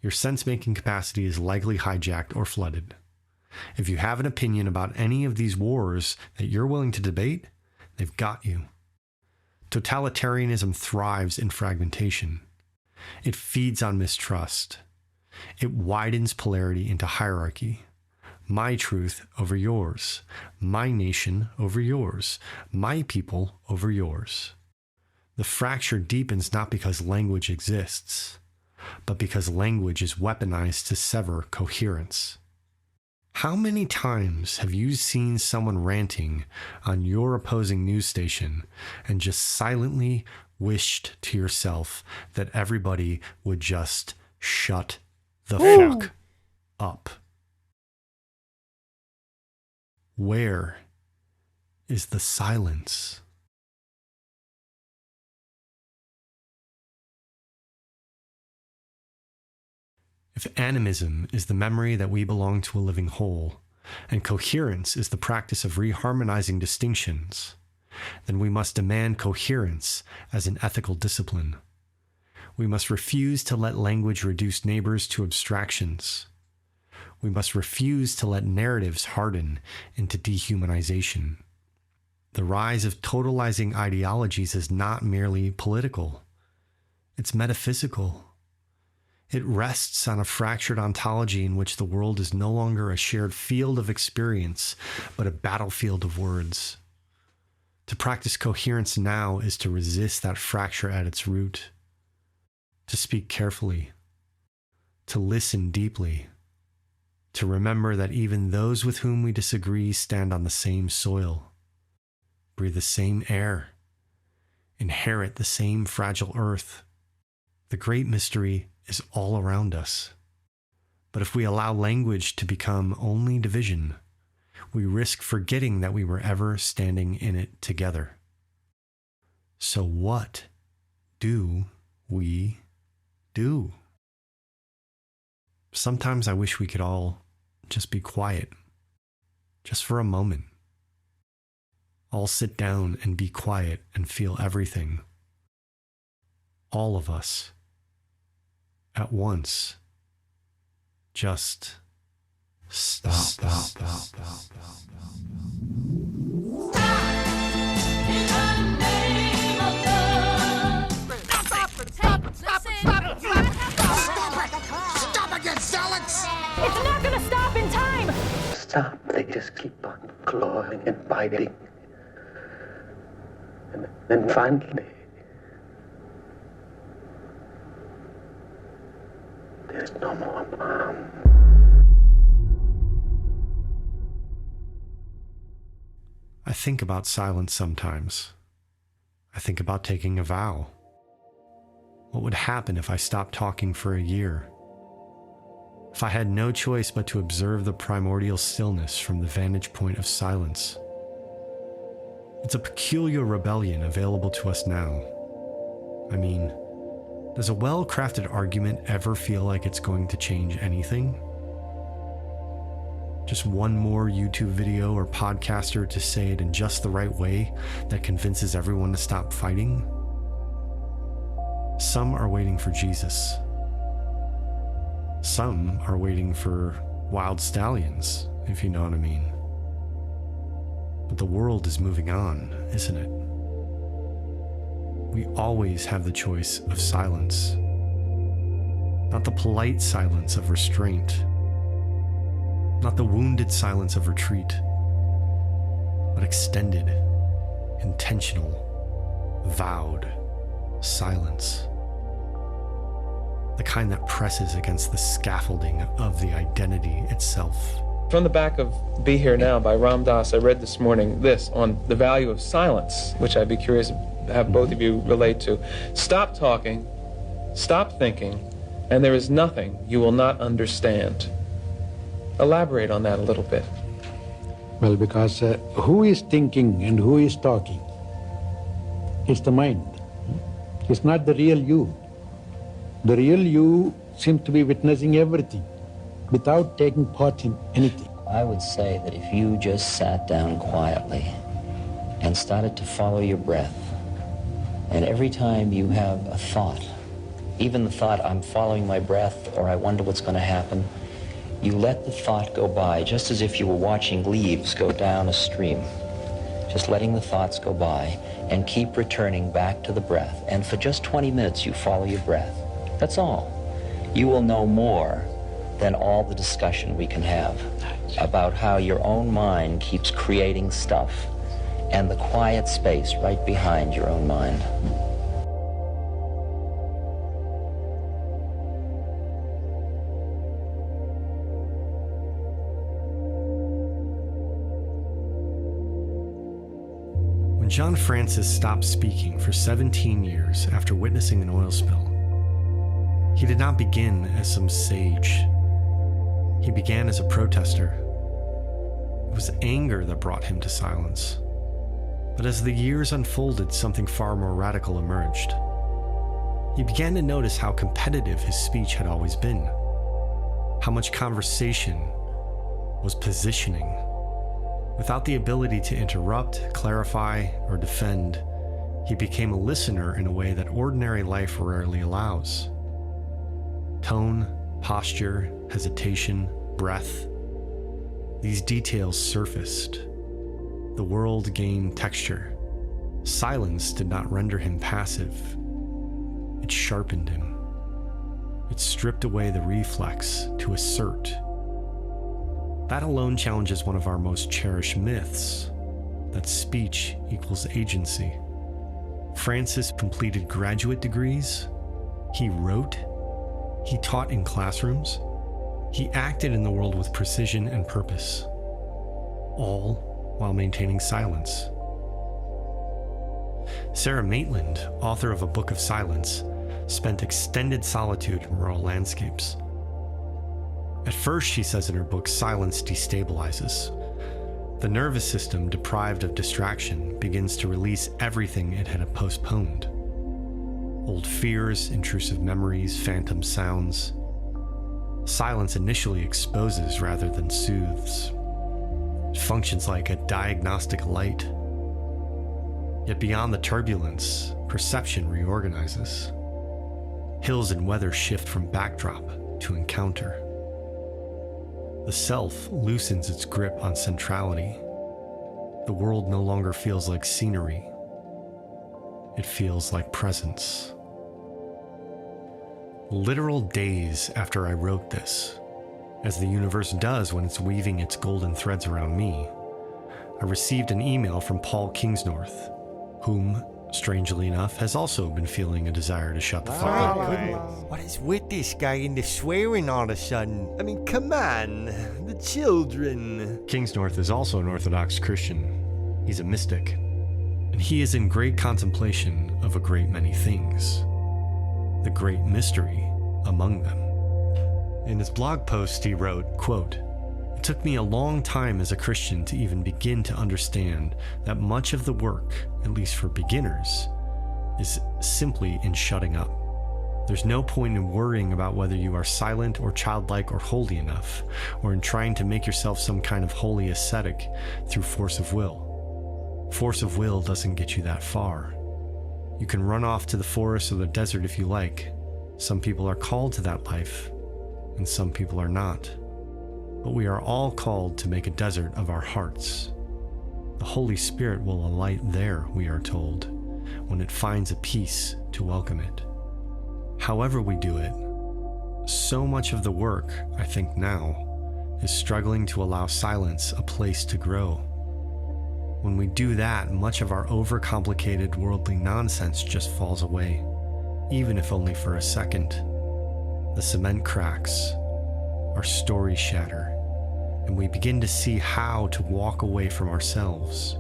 Your sense-making capacity is likely hijacked or flooded. If you have an opinion about any of these wars that you're willing to debate, they've got you. Totalitarianism thrives in fragmentation. It feeds on mistrust. It widens polarity into hierarchy. My truth over yours. My nation over yours. My people over yours. The fracture deepens not because language exists, but because language is weaponized to sever coherence. How many times have you seen someone ranting on your opposing news station and just silently wished to yourself that everybody would just shut the fuck up? Where is the silence? If animism is the memory that we belong to a living whole, and coherence is the practice of reharmonizing distinctions, then we must demand coherence as an ethical discipline. We must refuse to let language reduce neighbors to abstractions. We must refuse to let narratives harden into dehumanization. The rise of totalizing ideologies is not merely political. It's metaphysical. It rests on a fractured ontology in which the world is no longer a shared field of experience, but a battlefield of words. To practice coherence now is to resist that fracture at its root, to speak carefully, to listen deeply, to remember that even those with whom we disagree stand on the same soil, breathe the same air, inherit the same fragile earth. The great mystery is all around us. But if we allow language to become only division, we risk forgetting that we were ever standing in it together. So what do we do? Sometimes I wish we could all just be quiet, just for a moment. All sit down and be quiet and feel everything. All of us. At once, just stop. Stop again, Alex! It's not gonna stop in time! Stop, they just keep on clawing and biting. And then finally, there's no more harm. I think about silence sometimes. I think about taking a vow. What would happen if I stopped talking for a year? If I had no choice but to observe the primordial stillness from the vantage point of silence? It's a peculiar rebellion available to us now. I mean, does a well-crafted argument ever feel like it's going to change anything? Just one more YouTube video or podcaster to say it in just the right way that convinces everyone to stop fighting? Some are waiting for Jesus. Some are waiting for wild stallions, if you know what I mean. But the world is moving on, isn't it? We always have the choice of silence. Not the polite silence of restraint. Not the wounded silence of retreat. But extended, intentional, vowed silence. The kind that presses against the scaffolding of the identity itself. From the back of Be Here Now by Ram Dass, I read this morning this on the value of silence, which I'd be curious to have both of you relate to. Stop talking, stop thinking, and there is nothing you will not understand. Elaborate on that a little bit. Well, because who is thinking and who is talking? It's the mind. It's not the real you. The real you seems to be witnessing everything without taking part in anything. I would say that if you just sat down quietly and started to follow your breath, and every time you have a thought, even the thought, I'm following my breath, or I wonder what's going to happen, you let the thought go by, just as if you were watching leaves go down a stream. Just letting the thoughts go by and keep returning back to the breath. And for just 20 minutes, you follow your breath. That's all. You will know more than all the discussion we can have about how your own mind keeps creating stuff and the quiet space right behind your own mind. When John Francis stopped speaking for 17 years after witnessing an oil spill, he did not begin as some sage. He began as a protester. It was anger that brought him to silence. But as the years unfolded, something far more radical emerged. He began to notice how competitive his speech had always been, how much conversation was positioning. Without the ability to interrupt, clarify, or defend, he became a listener in a way that ordinary life rarely allows. Tone, posture, hesitation, breath. These details surfaced. The world gained texture. Silence did not render him passive. It sharpened him. It stripped away the reflex to assert. That alone challenges one of our most cherished myths, that speech equals agency. Francis completed graduate degrees. He wrote. He taught in classrooms. He acted in the world with precision and purpose, all while maintaining silence. Sara Maitland, author of A Book of Silence, spent extended solitude in rural landscapes. At first, she says in her book, silence destabilizes. The nervous system, deprived of distraction, begins to release everything it had postponed. Old fears, intrusive memories, phantom sounds. Silence initially exposes rather than soothes. It functions like a diagnostic light. Yet beyond the turbulence, perception reorganizes. Hills and weather shift from backdrop to encounter. The self loosens its grip on centrality. The world no longer feels like scenery. It feels like presence. Literal days after I wrote this, as the universe does when it's weaving its golden threads around me, I received an email from Paul Kingsnorth, whom, strangely enough, has also been feeling a desire to shut the fuck up. What is with this guy and the swearing all of a sudden? I mean, come on, the children. Kingsnorth is also an Orthodox Christian. He's a mystic, and he is in great contemplation of a great many things, the great mystery among them. In his blog post, he wrote, quote, It took me a long time as a Christian to even begin to understand that much of the work, at least for beginners, is simply in shutting up. There's no point in worrying about whether you are silent or childlike or holy enough, or in trying to make yourself some kind of holy ascetic through force of will. Force of will doesn't get you that far. You can run off to the forest or the desert if you like. Some people are called to that life, and some people are not. But we are all called to make a desert of our hearts. The Holy Spirit will alight there, we are told, when it finds a peace to welcome it. However we do it, so much of the work, I think now, is struggling to allow silence a place to grow. When we do that, much of our overcomplicated worldly nonsense just falls away, even if only for a second. The cement cracks, our stories shatter, and we begin to see how to walk away from ourselves.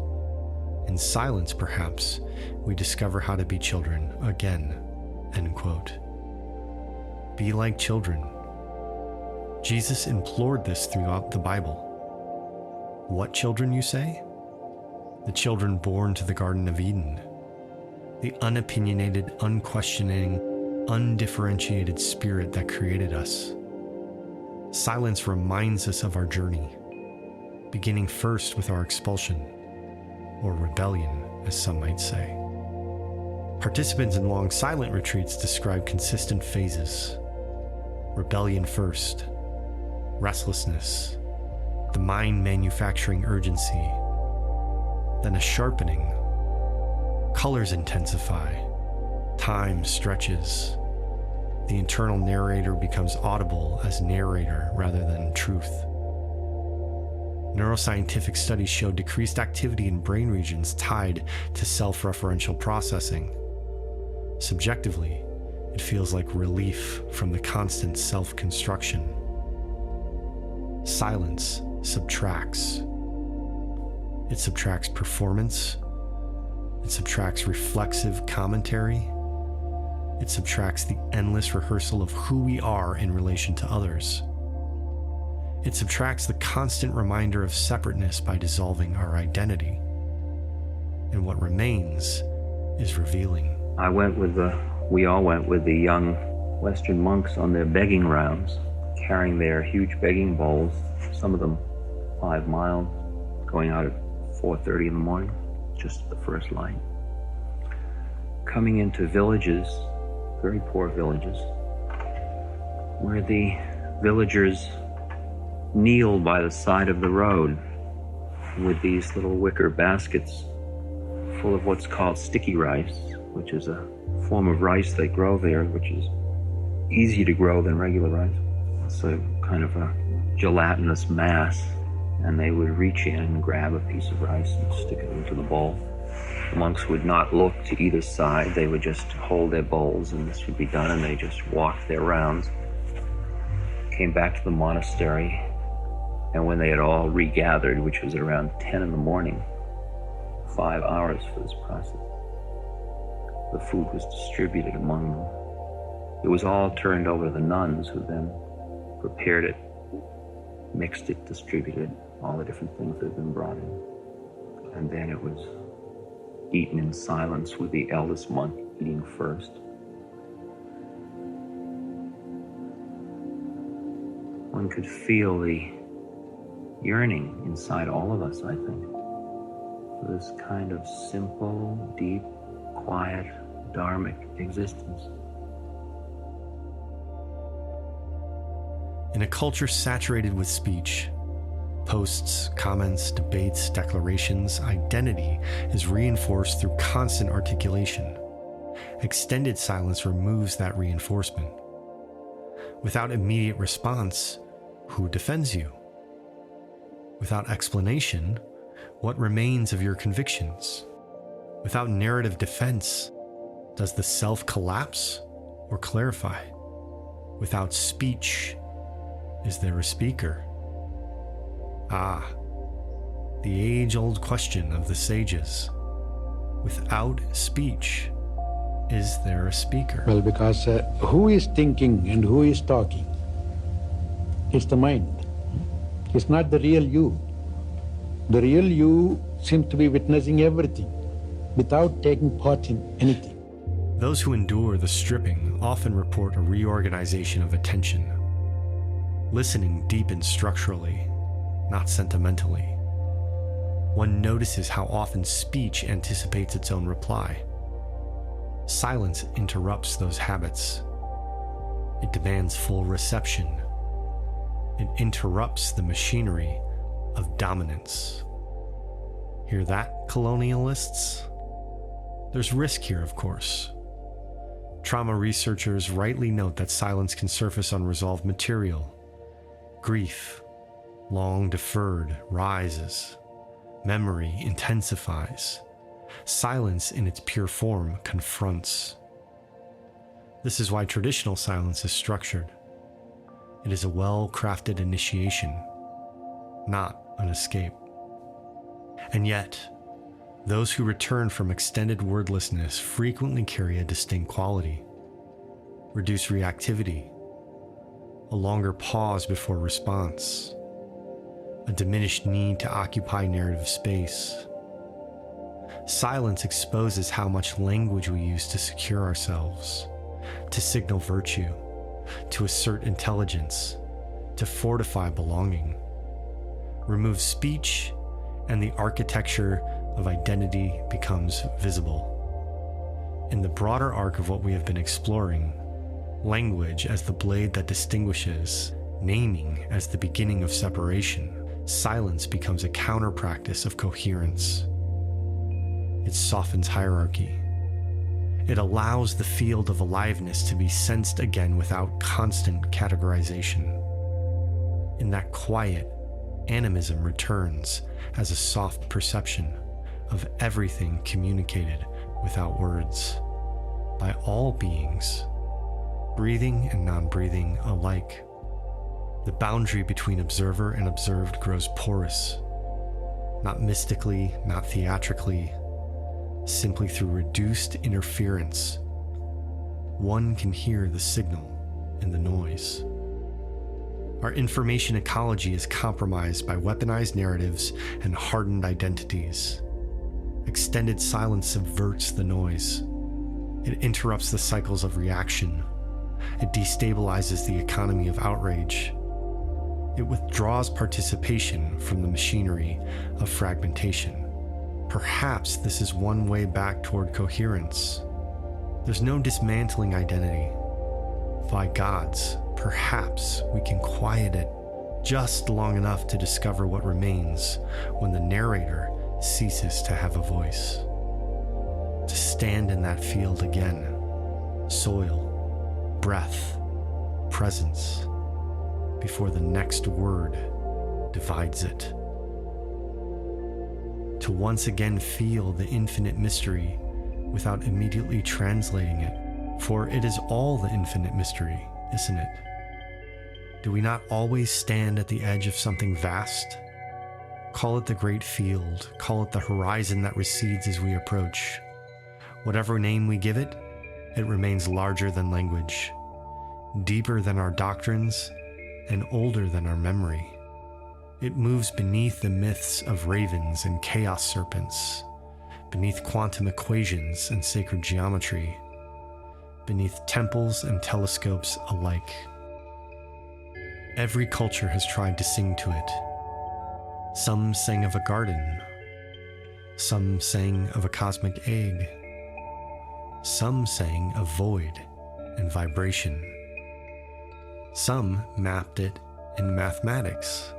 In silence, perhaps, we discover how to be children again. End quote. Be like children. Jesus implored this throughout the Bible. What children, you say? The children born to the Garden of Eden. The unopinionated, unquestioning, undifferentiated spirit that created us. Silence reminds us of our journey, beginning first with our expulsion, or rebellion, as some might say. Participants in long silent retreats describe consistent phases. Rebellion first, restlessness, the mind manufacturing urgency, then a sharpening. Colors intensify, time stretches. The internal narrator becomes audible as narrator rather than truth. Neuroscientific studies show decreased activity in brain regions tied to self-referential processing. Subjectively, it feels like relief from the constant self-construction. Silence subtracts. It subtracts performance. It subtracts reflexive commentary. It subtracts the endless rehearsal of who we are in relation to others. It subtracts the constant reminder of separateness by dissolving our identity. And what remains is revealing. We all went with the young Western monks on their begging rounds, carrying their huge begging bowls, some of them 5 miles, going out at 4:30 in the morning, just the first light. Coming into villages, very poor villages, where the villagers kneel by the side of the road with these little wicker baskets full of what's called sticky rice, which is a form of rice they grow there, which is easier to grow than regular rice. It's a kind of a gelatinous mass, and they would reach in and grab a piece of rice and stick it into the bowl. The monks would not look to either side. They would just hold their bowls, and this would be done, and they just walked their rounds, came back to the monastery, and when they had all regathered, which was around 10 in the morning, 5 hours for this process, the food was distributed among them. It was all turned over to the nuns, who then prepared it, mixed it, distributed all the different things that had been brought in. And then it was eaten in silence, with the eldest monk eating first. One could feel the yearning inside all of us, I think, for this kind of simple, deep, quiet, dharmic existence. In a culture saturated with speech, posts, comments, debates, declarations, identity is reinforced through constant articulation. Extended silence removes that reinforcement. Without immediate response, who defends you? Without explanation, what remains of your convictions? Without narrative defense, does the self collapse or clarify? Without speech, is there a speaker? Ah, the age-old question of the sages. Without speech, is there a speaker? Well, because who is thinking and who is talking? It's the mind. It's not the real you. The real you seems to be witnessing everything without taking part in anything. Those who endure the stripping often report a reorganization of attention. Listening deepens structurally, not sentimentally. One notices how often speech anticipates its own reply. Silence interrupts those habits. It demands full reception. It interrupts the machinery of dominance. Hear that, colonialists? There's risk here, of course. Trauma researchers rightly note that silence can surface unresolved material. Grief, long deferred, rises. Memory intensifies. Silence in its pure form confronts. This is why traditional silence is structured. It is a well-crafted initiation, not an escape. And yet, those who return from extended wordlessness frequently carry a distinct quality: reduced reactivity, a longer pause before response, a diminished need to occupy narrative space. Silence exposes how much language we use to secure ourselves, to signal virtue, to assert intelligence, to fortify belonging. Remove speech, and the architecture of identity becomes visible. In the broader arc of what we have been exploring, language as the blade that distinguishes, naming as the beginning of separation, silence becomes a counter-practice of coherence. It softens hierarchy. It allows the field of aliveness to be sensed again without constant categorization. In that quiet, animism returns as a soft perception of everything communicated without words, by all beings, breathing and non-breathing alike. The boundary between observer and observed grows porous, not mystically, not theatrically, simply through reduced interference. One can hear the signal in the noise. Our information ecology is compromised by weaponized narratives and hardened identities. Extended silence subverts the noise. It interrupts the cycles of reaction. It destabilizes the economy of outrage. It withdraws participation from the machinery of fragmentation. Perhaps this is one way back toward coherence. There's no dismantling identity. By gods, perhaps we can quiet it just long enough to discover what remains when the narrator ceases to have a voice. To stand in that field again, soil, breath, presence, before the next word divides it. To once again feel the infinite mystery without immediately translating it, for it is all the infinite mystery, isn't it? Do we not always stand at the edge of something vast? Call it the great field, call it the horizon that recedes as we approach. Whatever name we give it, it remains larger than language, deeper than our doctrines, and older than our memory. It moves beneath the myths of ravens and chaos serpents, beneath quantum equations and sacred geometry, beneath temples and telescopes alike. Every culture has tried to sing to it. Some sang of a garden. Some sang of a cosmic egg. Some sang of void and vibration. Some mapped it in mathematics.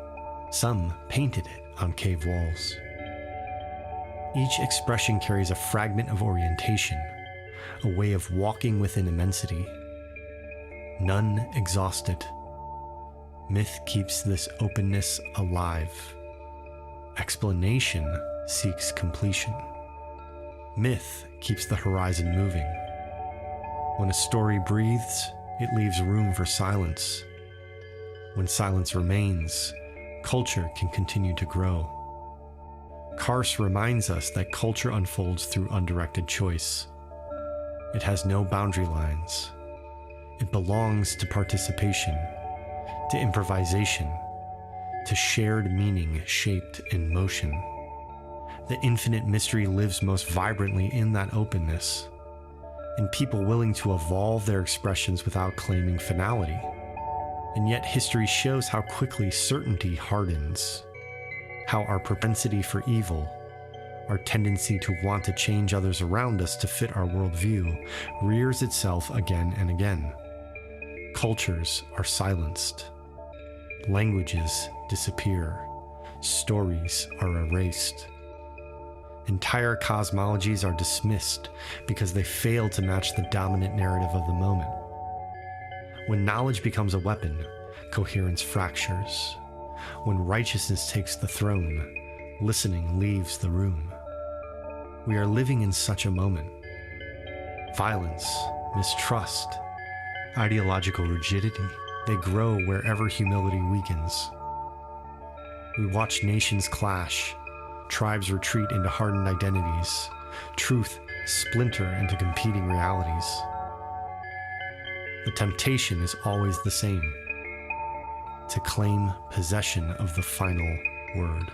Some painted it on cave walls. Each expression carries a fragment of orientation, a way of walking within immensity. None exhaust it. Myth keeps this openness alive. Explanation seeks completion. Myth keeps the horizon moving. When a story breathes, it leaves room for silence. When silence remains, culture can continue to grow. Karst reminds us that culture unfolds through undirected choice. It has no boundary lines. It belongs to participation, to improvisation, to shared meaning shaped in motion. The infinite mystery lives most vibrantly in that openness, in people willing to evolve their expressions without claiming finality. And yet history shows how quickly certainty hardens, how our propensity for evil, our tendency to want to change others around us to fit our worldview, rears itself again and again. Cultures are silenced. Languages disappear. Stories are erased. Entire cosmologies are dismissed because they fail to match the dominant narrative of the moment. When knowledge becomes a weapon, coherence fractures. When righteousness takes the throne, listening leaves the room. We are living in such a moment. Violence, mistrust, ideological rigidity, they grow wherever humility weakens. We watch nations clash, tribes retreat into hardened identities, truth splinter into competing realities. The temptation is always the same: to claim possession of the final word.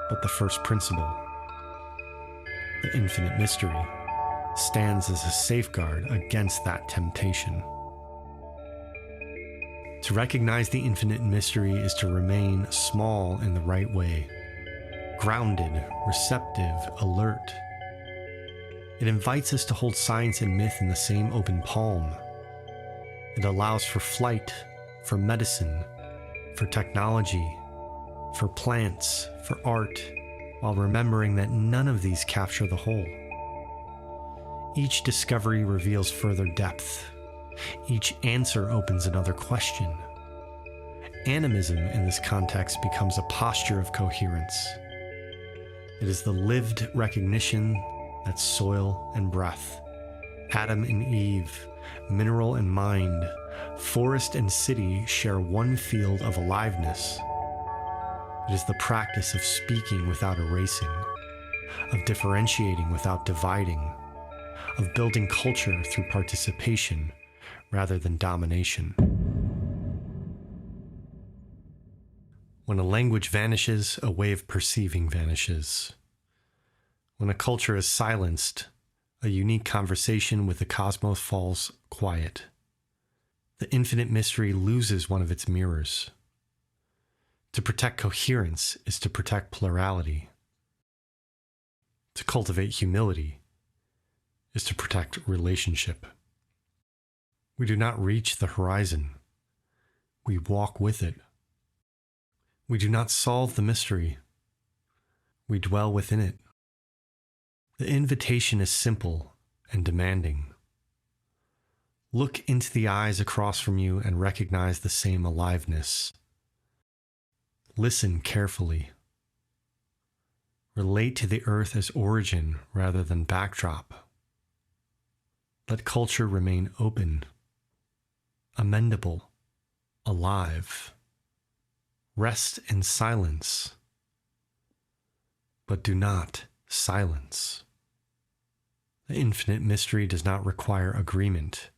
But the first principle, the infinite mystery, stands as a safeguard against that temptation. To recognize the infinite mystery is to remain small in the right way, grounded, receptive, alert. It invites us to hold science and myth in the same open palm. It allows for flight, for medicine, for technology, for plants, for art, while remembering that none of these capture the whole. Each discovery reveals further depth. Each answer opens another question. Animism in this context becomes a posture of coherence. It is the lived recognition that soil and breath, Adam and Eve, mineral and mind, forest and city share one field of aliveness. It is the practice of speaking without erasing, of differentiating without dividing, of building culture through participation rather than domination. When a language vanishes, a way of perceiving vanishes. When a culture is silenced, a unique conversation with the cosmos falls quiet. The infinite mystery loses one of its mirrors. To protect coherence is to protect plurality. To cultivate humility is to protect relationship. We do not reach the horizon. We walk with it. We do not solve the mystery. We dwell within it. The invitation is simple and demanding. Look into the eyes across from you and recognize the same aliveness. Listen carefully. Relate to the earth as origin rather than backdrop. Let culture remain open, amendable, alive. Rest in silence, but do not silence. The infinite mystery does not require agreement.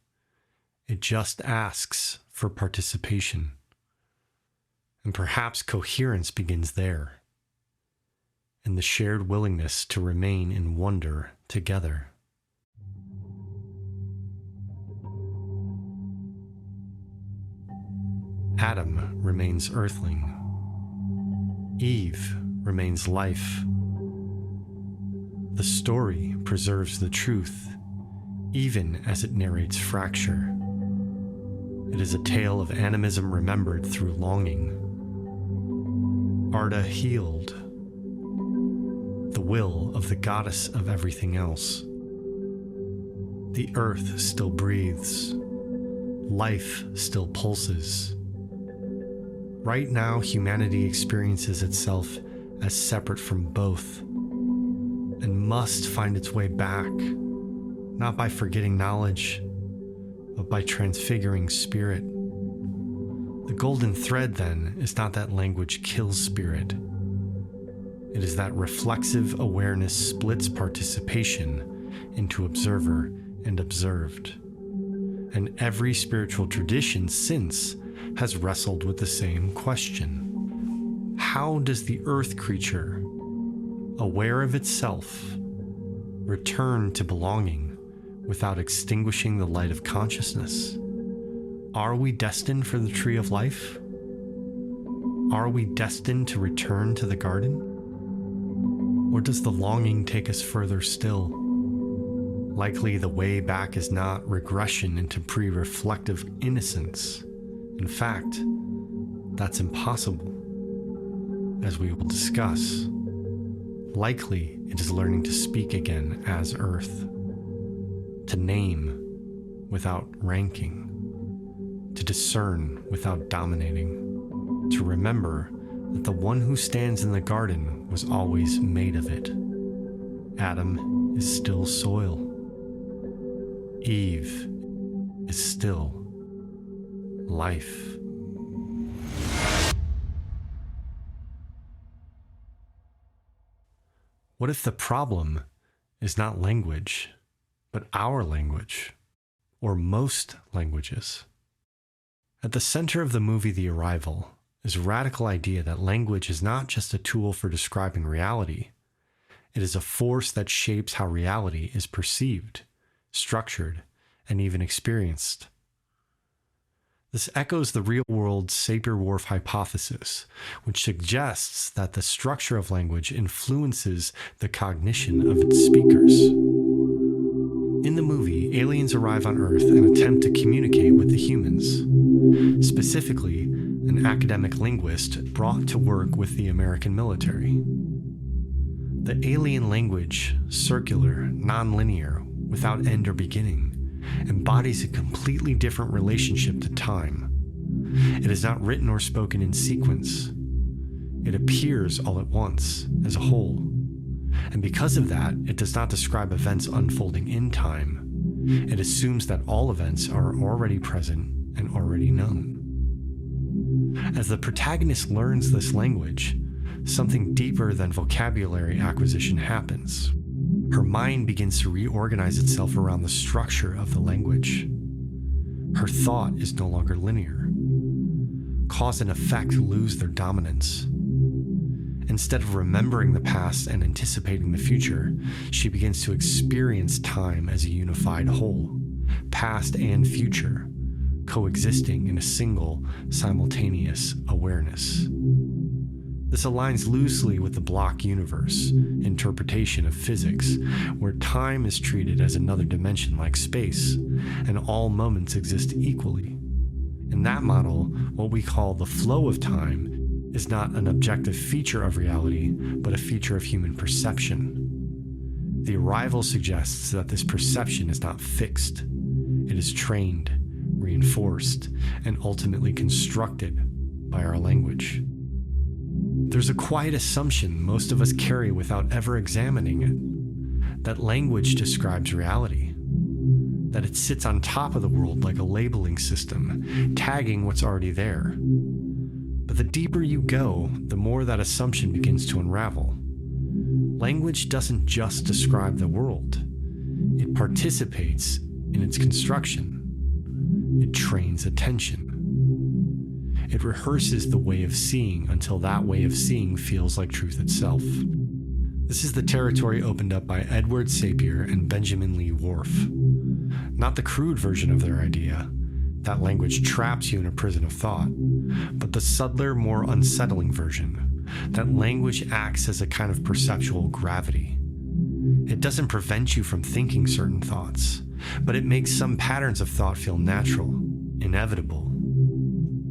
It just asks for participation. And perhaps coherence begins there, in the shared willingness to remain in wonder together. Adam remains earthling. Eve remains life. The story preserves the truth, even as it narrates fracture. It is a tale of animism remembered through longing. Arda healed, the will of the goddess of everything else. The earth still breathes. Life still pulses. Right now, humanity experiences itself as separate from both and must find its way back, not by forgetting knowledge, but by transfiguring spirit. The golden thread, then, is not that language kills spirit. It is that reflexive awareness splits participation into observer and observed. And every spiritual tradition since has wrestled with the same question. How does the earth creature, aware of itself, return to belonging without extinguishing the light of consciousness? Are we destined for the tree of life? Are we destined to return to the garden? Or does the longing take us further still? Likely the way back is not regression into pre-reflective innocence. In fact, that's impossible. As we will discuss, likely it is learning to speak again as Earth, to name without ranking, to discern without dominating, to remember that the one who stands in the garden was always made of it. Adam is still soil. Eve is still life. What if the problem is not language, but our language, or most languages? At the center of the movie The Arrival is a radical idea that language is not just a tool for describing reality. It is a force that shapes how reality is perceived, structured, and even experienced. This echoes the real-world Sapir-Whorf hypothesis, which suggests that the structure of language influences the cognition of its speakers. In the movie, aliens arrive on Earth and attempt to communicate with the humans. Specifically, an academic linguist brought to work with the American military. The alien language, circular, non-linear, without end or beginning, embodies a completely different relationship to time. It is not written or spoken in sequence. It appears all at once, as a whole. And because of that, it does not describe events unfolding in time. It assumes that all events are already present and already known. As the protagonist learns this language, something deeper than vocabulary acquisition happens. Her mind begins to reorganize itself around the structure of the language. Her thought is no longer linear. Cause and effect lose their dominance. Instead of remembering the past and anticipating the future, she begins to experience time as a unified whole, past and future, coexisting in a single, simultaneous awareness. This aligns loosely with the block universe interpretation of physics, where time is treated as another dimension like space, and all moments exist equally. In that model, what we call the flow of time is not an objective feature of reality, but a feature of human perception. The Arrival suggests that this perception is not fixed. It is trained, reinforced, and ultimately constructed by our language. There's a quiet assumption most of us carry without ever examining it, that language describes reality, that it sits on top of the world like a labeling system, tagging what's already there. But the deeper you go, the more that assumption begins to unravel. Language doesn't just describe the world. It participates in its construction. It trains attention. It rehearses the way of seeing until that way of seeing feels like truth itself. This is the territory opened up by Edward Sapir and Benjamin Lee Whorf. Not the crude version of their idea, that language traps you in a prison of thought, but the subtler, more unsettling version, that language acts as a kind of perceptual gravity. It doesn't prevent you from thinking certain thoughts, but it makes some patterns of thought feel natural, inevitable,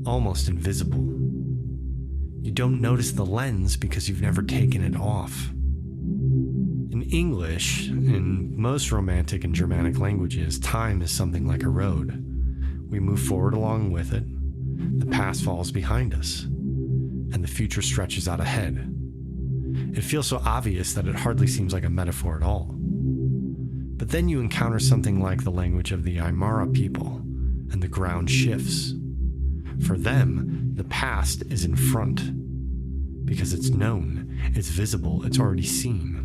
almost invisible. You don't notice the lens because you've never taken it off. In English, in most Romantic and Germanic languages, time is something like a road. We move forward along with it, the past falls behind us, and the future stretches out ahead. It feels so obvious that it hardly seems like a metaphor at all. But then you encounter something like the language of the Aymara people, and the ground shifts. For them, the past is in front, because it's known, it's visible, it's already seen.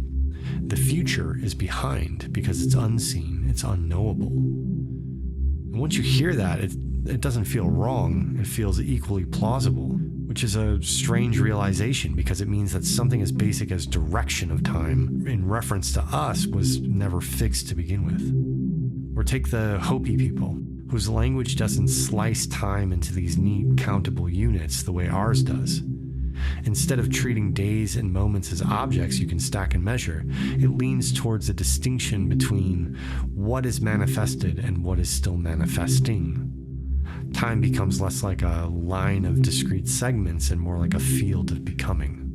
The future is behind, because it's unseen, it's unknowable. And once you hear that, it it doesn't feel wrong, it feels equally plausible, which is a strange realization because it means that something as basic as direction of time in reference to us was never fixed to begin with. Or take the Hopi people, whose language doesn't slice time into these neat, countable units the way ours does. Instead of treating days and moments as objects you can stack and measure, it leans towards a distinction between what is manifested and what is still manifesting. Time becomes less like a line of discrete segments and more like a field of becoming.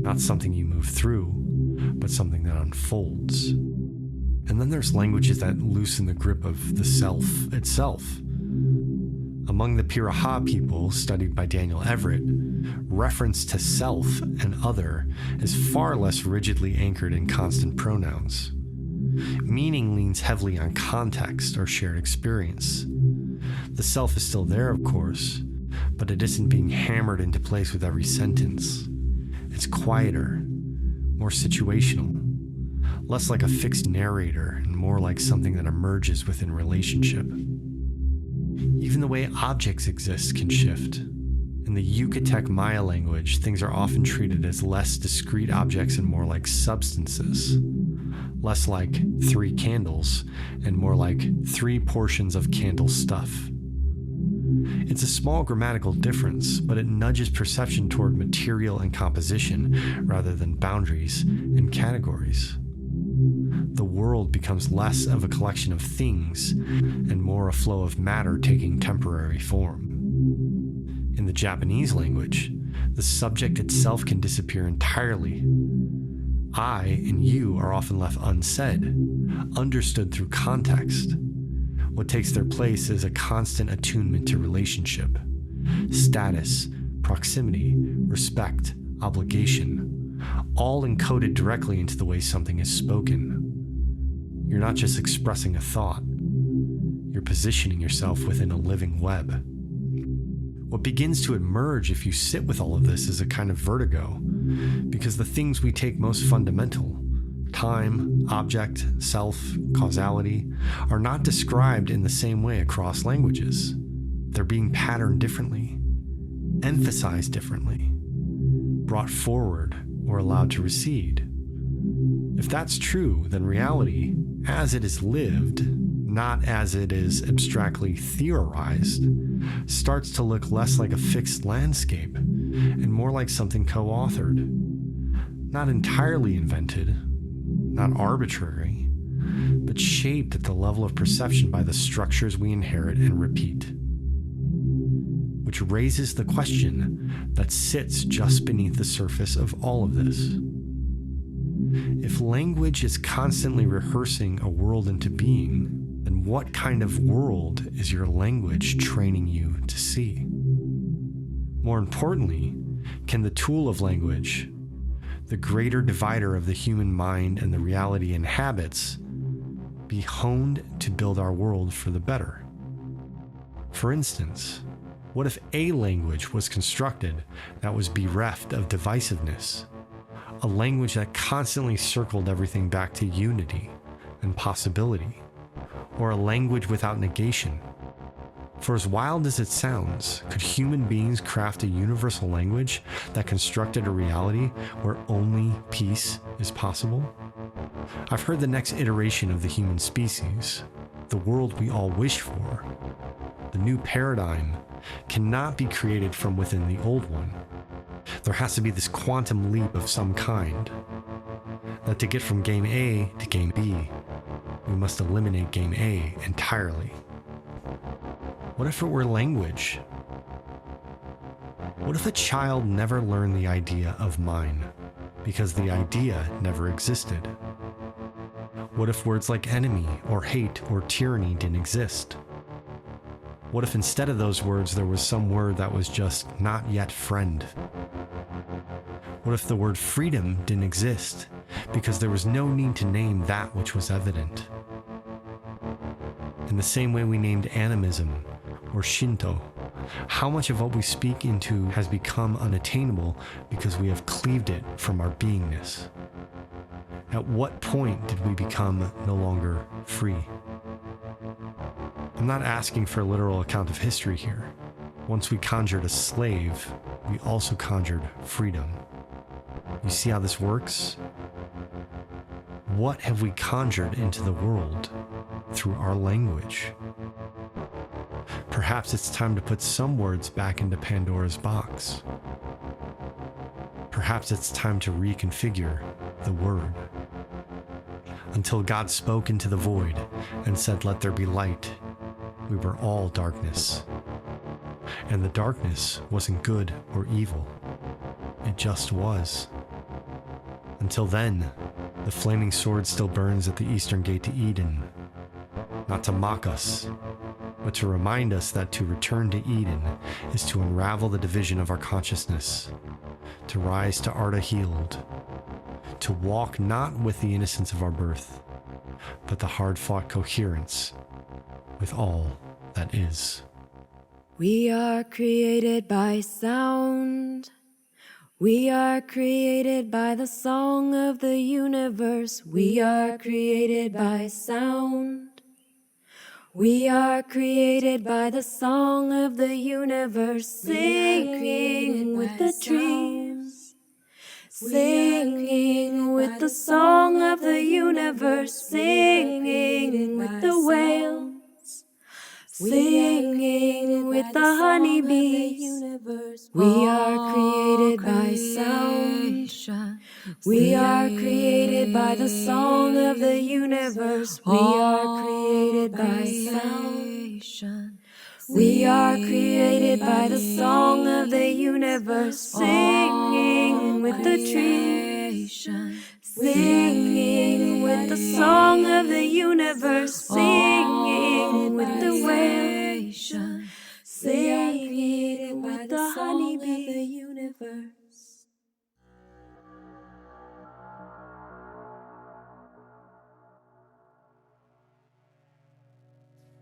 Not something you move through, but something that unfolds. And then there's languages that loosen the grip of the self itself. Among the Piraha people studied by Daniel Everett, reference to self and other is far less rigidly anchored in constant pronouns. Meaning leans heavily on context or shared experience. The self is still there, of course, but it isn't being hammered into place with every sentence. It's quieter, more situational, less like a fixed narrator and more like something that emerges within relationship. Even the way objects exist can shift. In the Yucatec Maya language, things are often treated as less discrete objects and more like substances. Less like 3 candles and more like 3 portions of candle stuff. It's a small grammatical difference, but it nudges perception toward material and composition rather than boundaries and categories. The world becomes less of a collection of things and more a flow of matter taking temporary form. In the Japanese language, the subject itself can disappear entirely. I and you are often left unsaid, understood through context. What takes their place is a constant attunement to relationship, status, proximity, respect, obligation, all encoded directly into the way something is spoken. You're not just expressing a thought, you're positioning yourself within a living web. What begins to emerge if you sit with all of this is a kind of vertigo, because the things we take most fundamental, time, object, self, causality, are not described in the same way across languages. They're being patterned differently, emphasized differently, brought forward or allowed to recede. If that's true, then reality, as it is lived, not as it is abstractly theorized, starts to look less like a fixed landscape and more like something co-authored. Not entirely invented, not arbitrary, but shaped at the level of perception by the structures we inherit and repeat. Which raises the question that sits just beneath the surface of all of this. If language is constantly rehearsing a world into being, then what kind of world is your language training you to see? More importantly, can the tool of language, the greater divider of the human mind and the reality it inhabits, be honed to build our world for the better? For instance, what if a language was constructed that was bereft of divisiveness? A language that constantly circled everything back to unity and possibility, or a language without negation. For as wild as it sounds, could human beings craft a universal language that constructed a reality where only peace is possible? I've heard the next iteration of the human species, the world we all wish for, the new paradigm, cannot be created from within the old one. There has to be this quantum leap of some kind. That to get from game A to game B, we must eliminate game A entirely. What if it were language? What if a child never learned the idea of mine, because the idea never existed? What if words like enemy, or hate, or tyranny didn't exist? What if instead of those words there was some word that was just not yet friend? What if the word freedom didn't exist, because there was no need to name that which was evident? In the same way we named animism or Shinto, how much of what we speak into has become unattainable because we have cleaved it from our beingness? At what point did we become no longer free? I'm not asking for a literal account of history here. Once we conjured a slave, we also conjured freedom. You see how this works? What have we conjured into the world through our language? Perhaps it's time to put some words back into Pandora's box. Perhaps it's time to reconfigure the word. Until God spoke into the void and said, "Let there be light," we were all darkness. And the darkness wasn't good or evil. It just was. Until then, the flaming sword still burns at the eastern gate to Eden. Not to mock us, but to remind us that to return to Eden is to unravel the division of our consciousness, to rise to Arda healed, to walk not with the innocence of our birth, but the hard-fought coherence with all that is. We are created by sound. We are created by the song of the universe. We are created by sound. We are created by the song of the universe, singing with the trees, singing with the song of the universe, singing with the whales, singing with the honeybees. We are created by sound. We are created by the song of the universe. We are created by sound. We are created by the song of the universe, singing with the trees, singing with the song of the universe, singing with the whales, singing with the honeybees.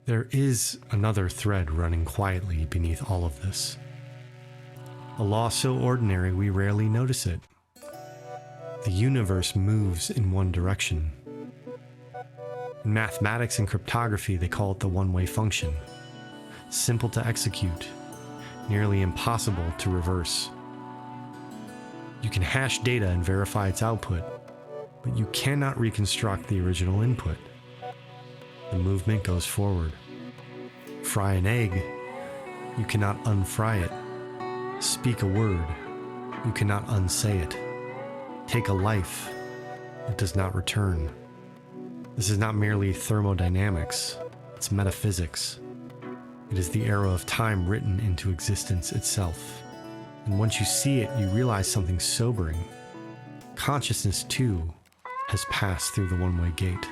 There is another thread running quietly beneath all of this. A law so ordinary we rarely notice it. The universe moves in one direction. In mathematics and cryptography, they call it the one-way function. Simple to execute, nearly impossible to reverse. You can hash data and verify its output, but you cannot reconstruct the original input. The movement goes forward. Fry an egg, you cannot unfry it. Speak a word, you cannot unsay it. Take a life, it does not return. This is not merely thermodynamics, it's metaphysics. It is the arrow of time written into existence itself. And once you see it, you realize something sobering. Consciousness, too, has passed through the one-way gate.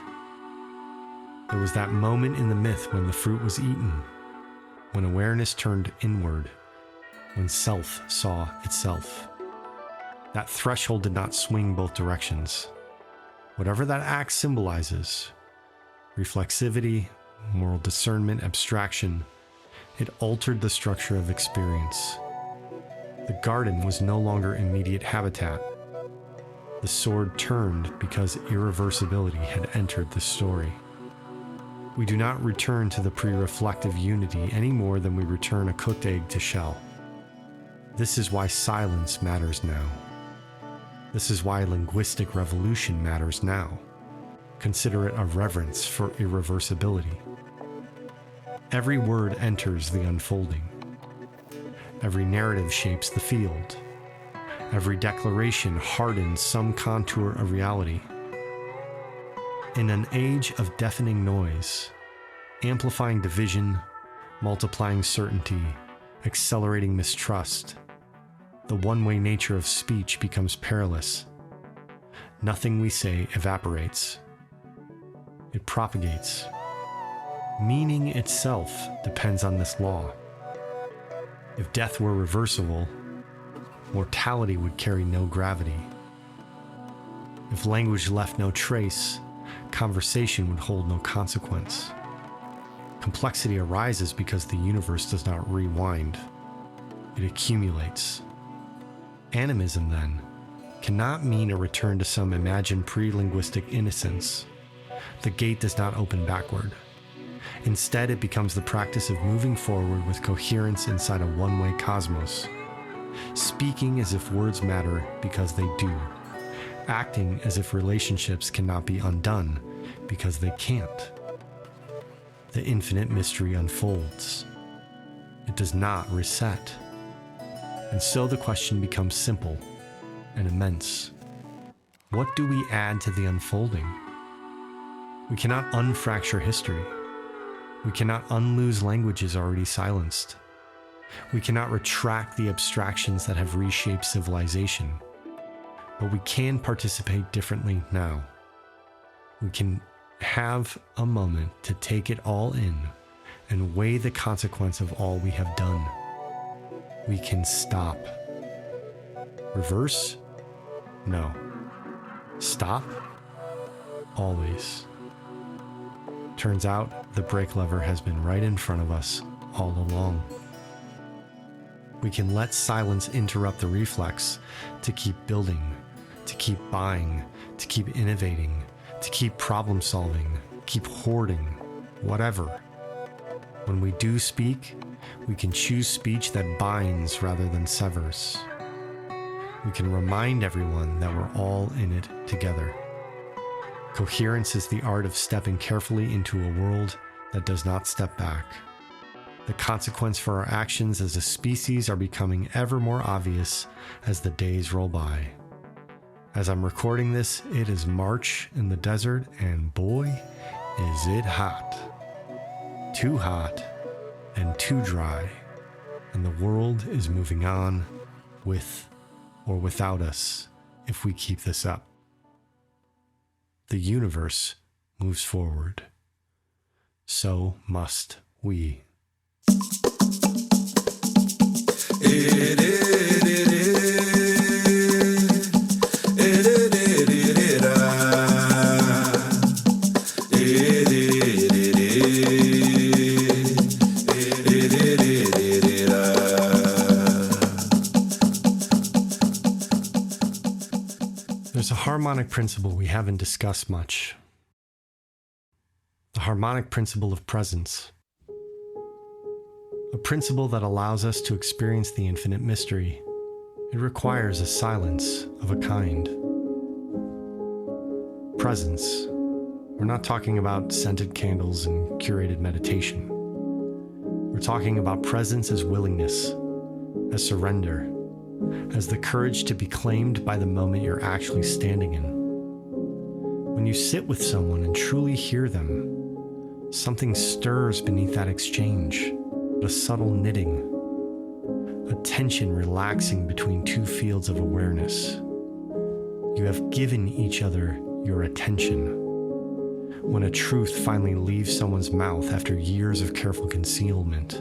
There was that moment in the myth when the fruit was eaten, when awareness turned inward, when self saw itself. That threshold did not swing both directions. Whatever that act symbolizes, reflexivity, moral discernment, abstraction, it altered the structure of experience. The garden was no longer immediate habitat. The sword turned because irreversibility had entered the story. We do not return to the pre-reflective unity any more than we return a cooked egg to shell. This is why silence matters now. This is why linguistic revolution matters now. Consider it a reverence for irreversibility. Every word enters the unfolding. Every narrative shapes the field. Every declaration hardens some contour of reality. In an age of deafening noise, amplifying division, multiplying certainty, accelerating mistrust, the one-way nature of speech becomes perilous. Nothing we say evaporates. It propagates. Meaning itself depends on this law. If death were reversible, mortality would carry no gravity. If language left no trace, conversation would hold no consequence. Complexity arises because the universe does not rewind. It accumulates. Animism, then, cannot mean a return to some imagined pre-linguistic innocence. The gate does not open backward. Instead, it becomes the practice of moving forward with coherence inside a one-way cosmos. Speaking as if words matter because they do. Acting as if relationships cannot be undone because they can't. The infinite mystery unfolds. It does not reset. And so the question becomes simple and immense. What do we add to the unfolding? We cannot unfracture history. We cannot unlose languages already silenced. We cannot retract the abstractions that have reshaped civilization. But we can participate differently now. We can have a moment to take it all in and weigh the consequence of all we have done. We can stop. Reverse? No. Stop? Always. Turns out the brake lever has been right in front of us all along. We can let silence interrupt the reflex to keep building, to keep buying, to keep innovating, to keep problem solving, keep hoarding, whatever. When we do speak, we can choose speech that binds rather than severs. We can remind everyone that we're all in it together. Coherence is the art of stepping carefully into a world that does not step back. The consequence for our actions as a species are becoming ever more obvious as the days roll by. As I'm recording this, it is March in the desert, and boy, is it hot. Too hot and too dry, and the world is moving on with or without us if we keep this up. The universe moves forward. So must we. There's a harmonic principle we haven't discussed much. The harmonic principle of presence. A principle that allows us to experience the infinite mystery. It requires a silence of a kind. Presence. We're not talking about scented candles and curated meditation. We're talking about presence as willingness, as surrender, as the courage to be claimed by the moment you're actually standing in. When you sit with someone and truly hear them, something stirs beneath that exchange, a subtle knitting, a tension relaxing between two fields of awareness. You have given each other your attention. When a truth finally leaves someone's mouth after years of careful concealment,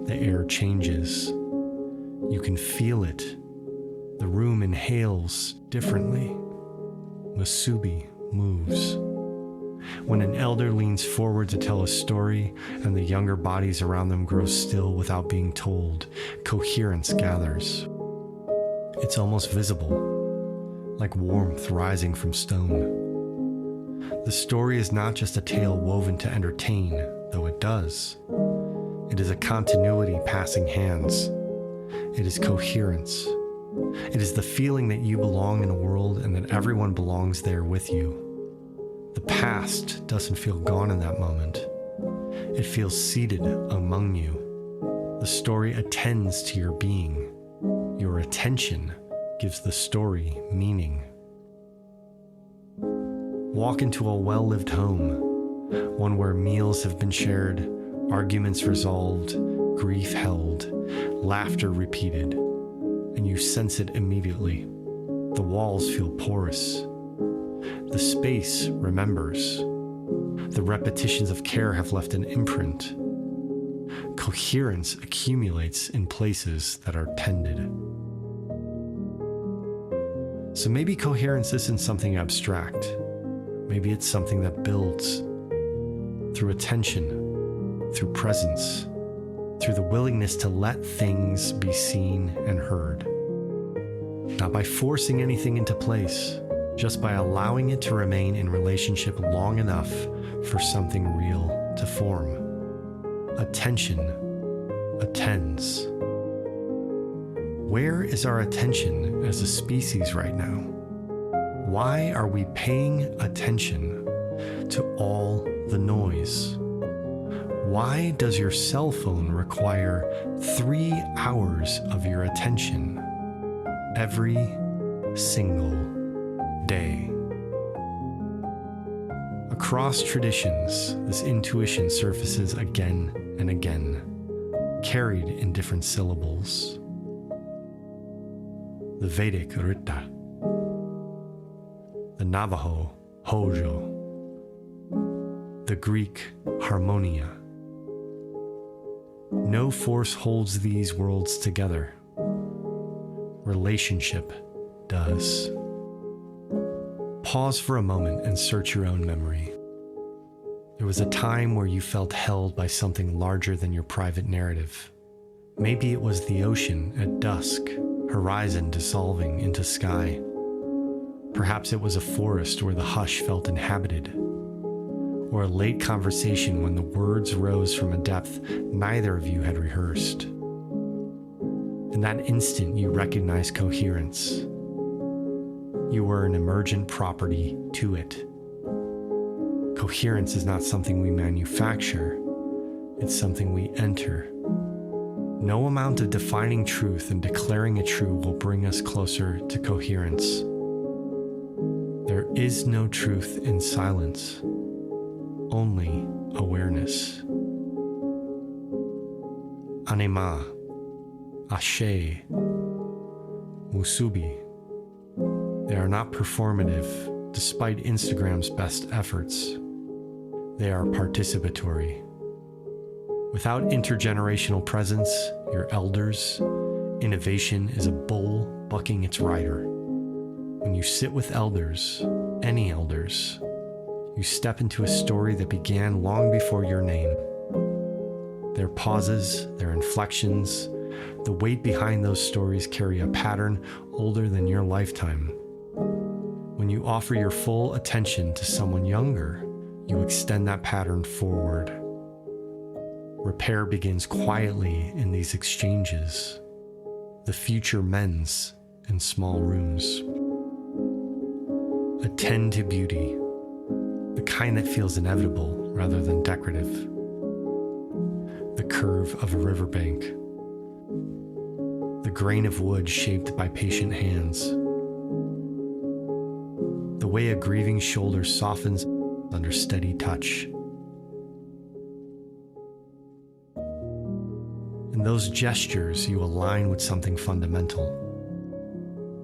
the air changes. You can feel it. The room inhales differently. Musubi moves. When an elder leans forward to tell a story and the younger bodies around them grow still without being told, coherence gathers. It's almost visible, like warmth rising from stone. The story is not just a tale woven to entertain, though it does. It is a continuity passing hands. It is coherence. It is the feeling that you belong in a world and that everyone belongs there with you. The past doesn't feel gone in that moment. It feels seated among you. The story attends to your being. Your attention gives the story meaning. Walk into a well-lived home, one where meals have been shared, arguments resolved, grief held, laughter repeated, and you sense it immediately. The walls feel porous. The space remembers. The repetitions of care have left an imprint. Coherence accumulates in places that are tended. So maybe coherence isn't something abstract. Maybe it's something that builds through attention, through presence, through the willingness to let things be seen and heard. Not by forcing anything into place, just by allowing it to remain in relationship long enough for something real to form. Attention attends. Where is our attention as a species right now? Why are we paying attention to all the noise? Why does your cell phone require 3 hours of your attention every single day? Across traditions, this intuition surfaces again and again, carried in different syllables. The Vedic Rita, the Navajo Hojo, the Greek Harmonia. No force holds these worlds together. Relationship does. Pause for a moment and search your own memory. There was a time where you felt held by something larger than your private narrative. Maybe it was the ocean at dusk, horizon dissolving into sky. Perhaps it was a forest where the hush felt inhabited, or a late conversation when the words rose from a depth neither of you had rehearsed. In that instant, you recognized coherence. You were an emergent property to it. Coherence is not something we manufacture, it's something we enter. No amount of defining truth and declaring it true will bring us closer to coherence. There is no truth in silence, only awareness. Anima, Ashe, Musubi. They are not performative, despite Instagram's best efforts. They are participatory. Without intergenerational presence, your elders, innovation is a bull bucking its rider. When you sit with elders, any elders, you step into a story that began long before your name. Their pauses, their inflections, the weight behind those stories carry a pattern older than your lifetime. When you offer your full attention to someone younger, you extend that pattern forward. Repair begins quietly in these exchanges. The future mends in small rooms. Attend to beauty, the kind that feels inevitable rather than decorative. The curve of a riverbank. The grain of wood shaped by patient hands. The way a grieving shoulder softens under steady touch. In those gestures, you align with something fundamental.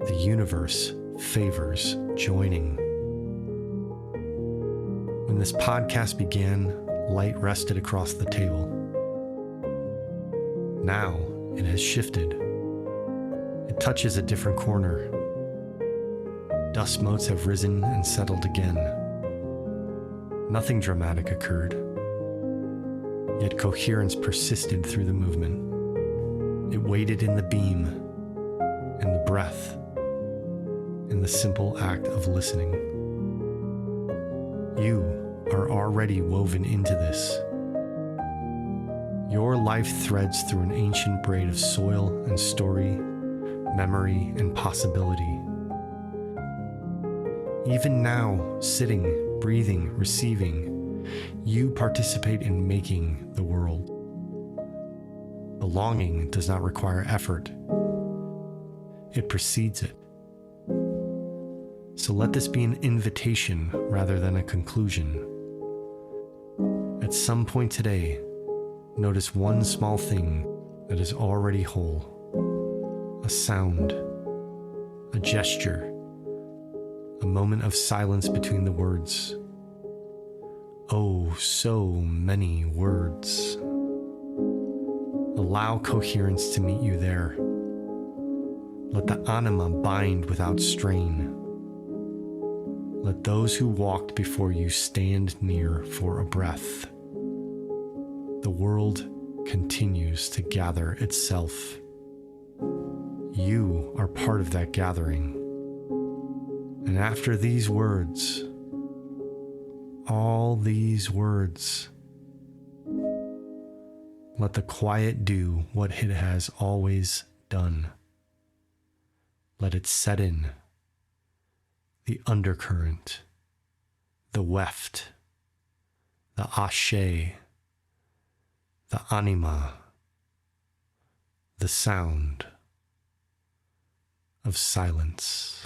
The universe favors joining. When this podcast began, light rested across the table. Now it has shifted. It touches a different corner. Dust motes have risen and settled again. Nothing dramatic occurred, yet coherence persisted through the movement. It waited in the beam, in the breath, in the simple act of listening. You are already woven into this. Your life threads through an ancient braid of soil and story, memory and possibility. Even now, sitting, breathing, receiving, you participate in making the world. Belonging does not require effort. It precedes it. So let this be an invitation rather than a conclusion. At some point today, notice one small thing that is already whole. A sound, a gesture, a moment of silence between the words. Oh, so many words. Allow coherence to meet you there. Let the anima bind without strain. Let those who walked before you stand near for a breath. The world continues to gather itself. You are part of that gathering. And after these words, all these words, Let the quiet do what it has always done. Let it set in. The undercurrent, the weft, the ashe, the anima, the sound of silence.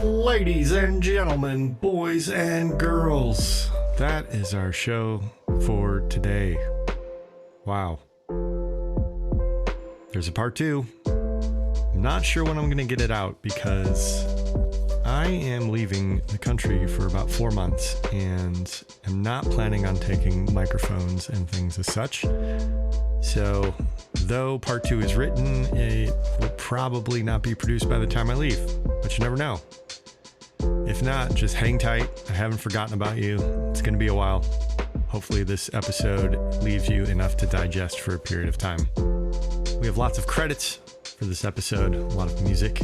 Ladies and gentlemen, boys and girls, that is our show for today. Wow. There's a part 2. I'm not sure when I'm going to get it out because I am leaving the country for about 4 months and I'm not planning on taking microphones and things as such. So, though part 2 is written, it will probably not be produced by the time I leave, but you never know. If not, just hang tight. I haven't forgotten about you. It's going to be a while. Hopefully this episode leaves you enough to digest for a period of time. We have lots of credits for this episode, a lot of music.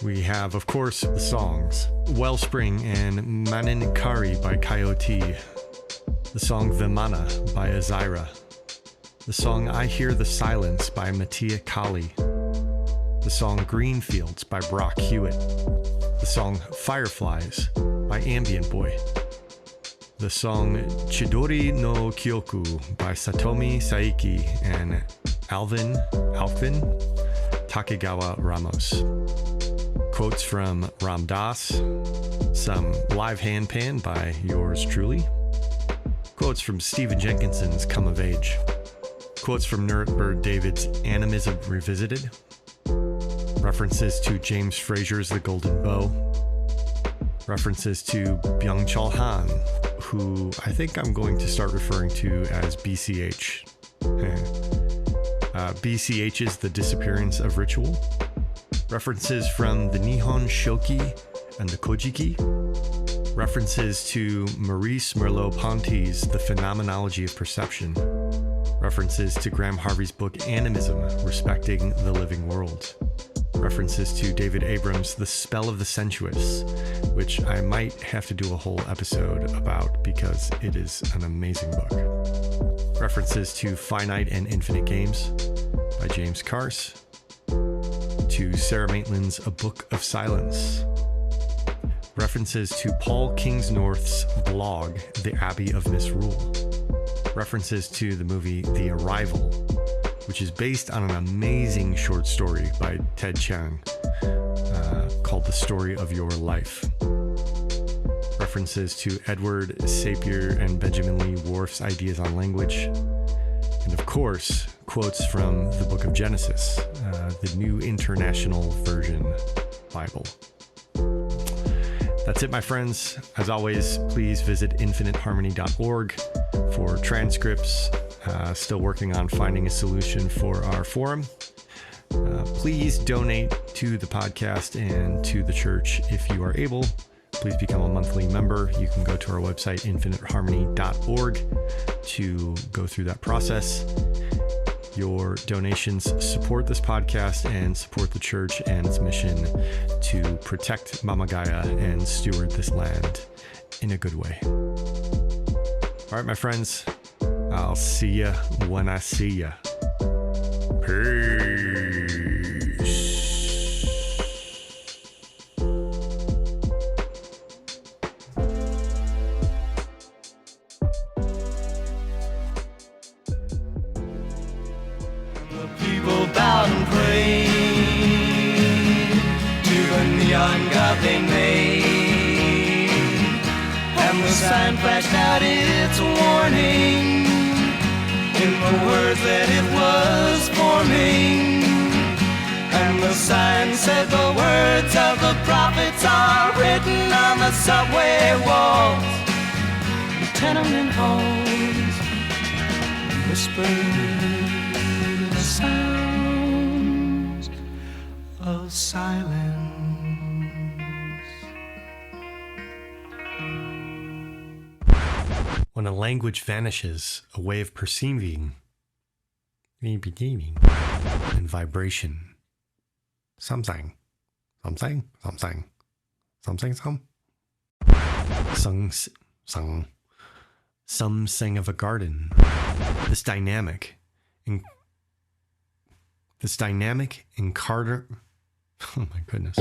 We have, of course, the songs Wellspring and Maninkari by Coyote, the song Vimana by Azira, the song I Hear the Silence by Mattia Kali, the song Greenfields by Brock Hewitt, the song Fireflies by Ambient Boy, the song Chidori no Kyoku by Satomi Saiki and Alvin Takegawa Ramos, quotes from Ram Dass, some live handpan by yours truly, quotes from Stephen Jenkinson's Come of Age, quotes from Nuremberg David's Animism Revisited, references to James Frazier's The Golden Bow, references to Byung-Chul Han, who I think I'm going to start referring to as BCH. BCH is the disappearance of ritual. References from the Nihon Shoki and the Kojiki. References to Maurice Merleau-Ponty's The Phenomenology of Perception. References to Graham Harvey's book Animism, Respecting the Living World. References to David Abram's The Spell of the Sensuous, which I might have to do a whole episode about because it is an amazing book. References to Finite and Infinite Games by James Carse. To Sara Maitland's A Book of Silence. References to Paul Kingsnorth's blog, The Abbey of Misrule. References to the movie The Arrival, which is based on an amazing short story by Ted Chiang called The Story of Your Life. References to Edward Sapir and Benjamin Lee Whorf's ideas on language. And of course, quotes from the book of Genesis, the New International Version Bible. That's it, my friends. As always, please visit infiniteharmony.org for transcripts. Still working on finding a solution for our forum. Please donate to the podcast and to the church if you are able. Please become a monthly member. You can go to our website, infiniteharmony.org, to go through that process. Your donations support this podcast and support the church and its mission to protect Mama Gaia and steward this land in a good way. All right, my friends, I'll see ya when I see ya. Peace. Bowed and prayed to the neon god they made, and the sign flashed out its warning in the words that it was forming. And the sign said the words of the prophets are written on the subway walls, the tenement halls, whispered sounds of silence. When a language vanishes, a way of perceiving and vibration. Something. Some. Some sang of a garden. This dynamic in Carter. Oh my goodness.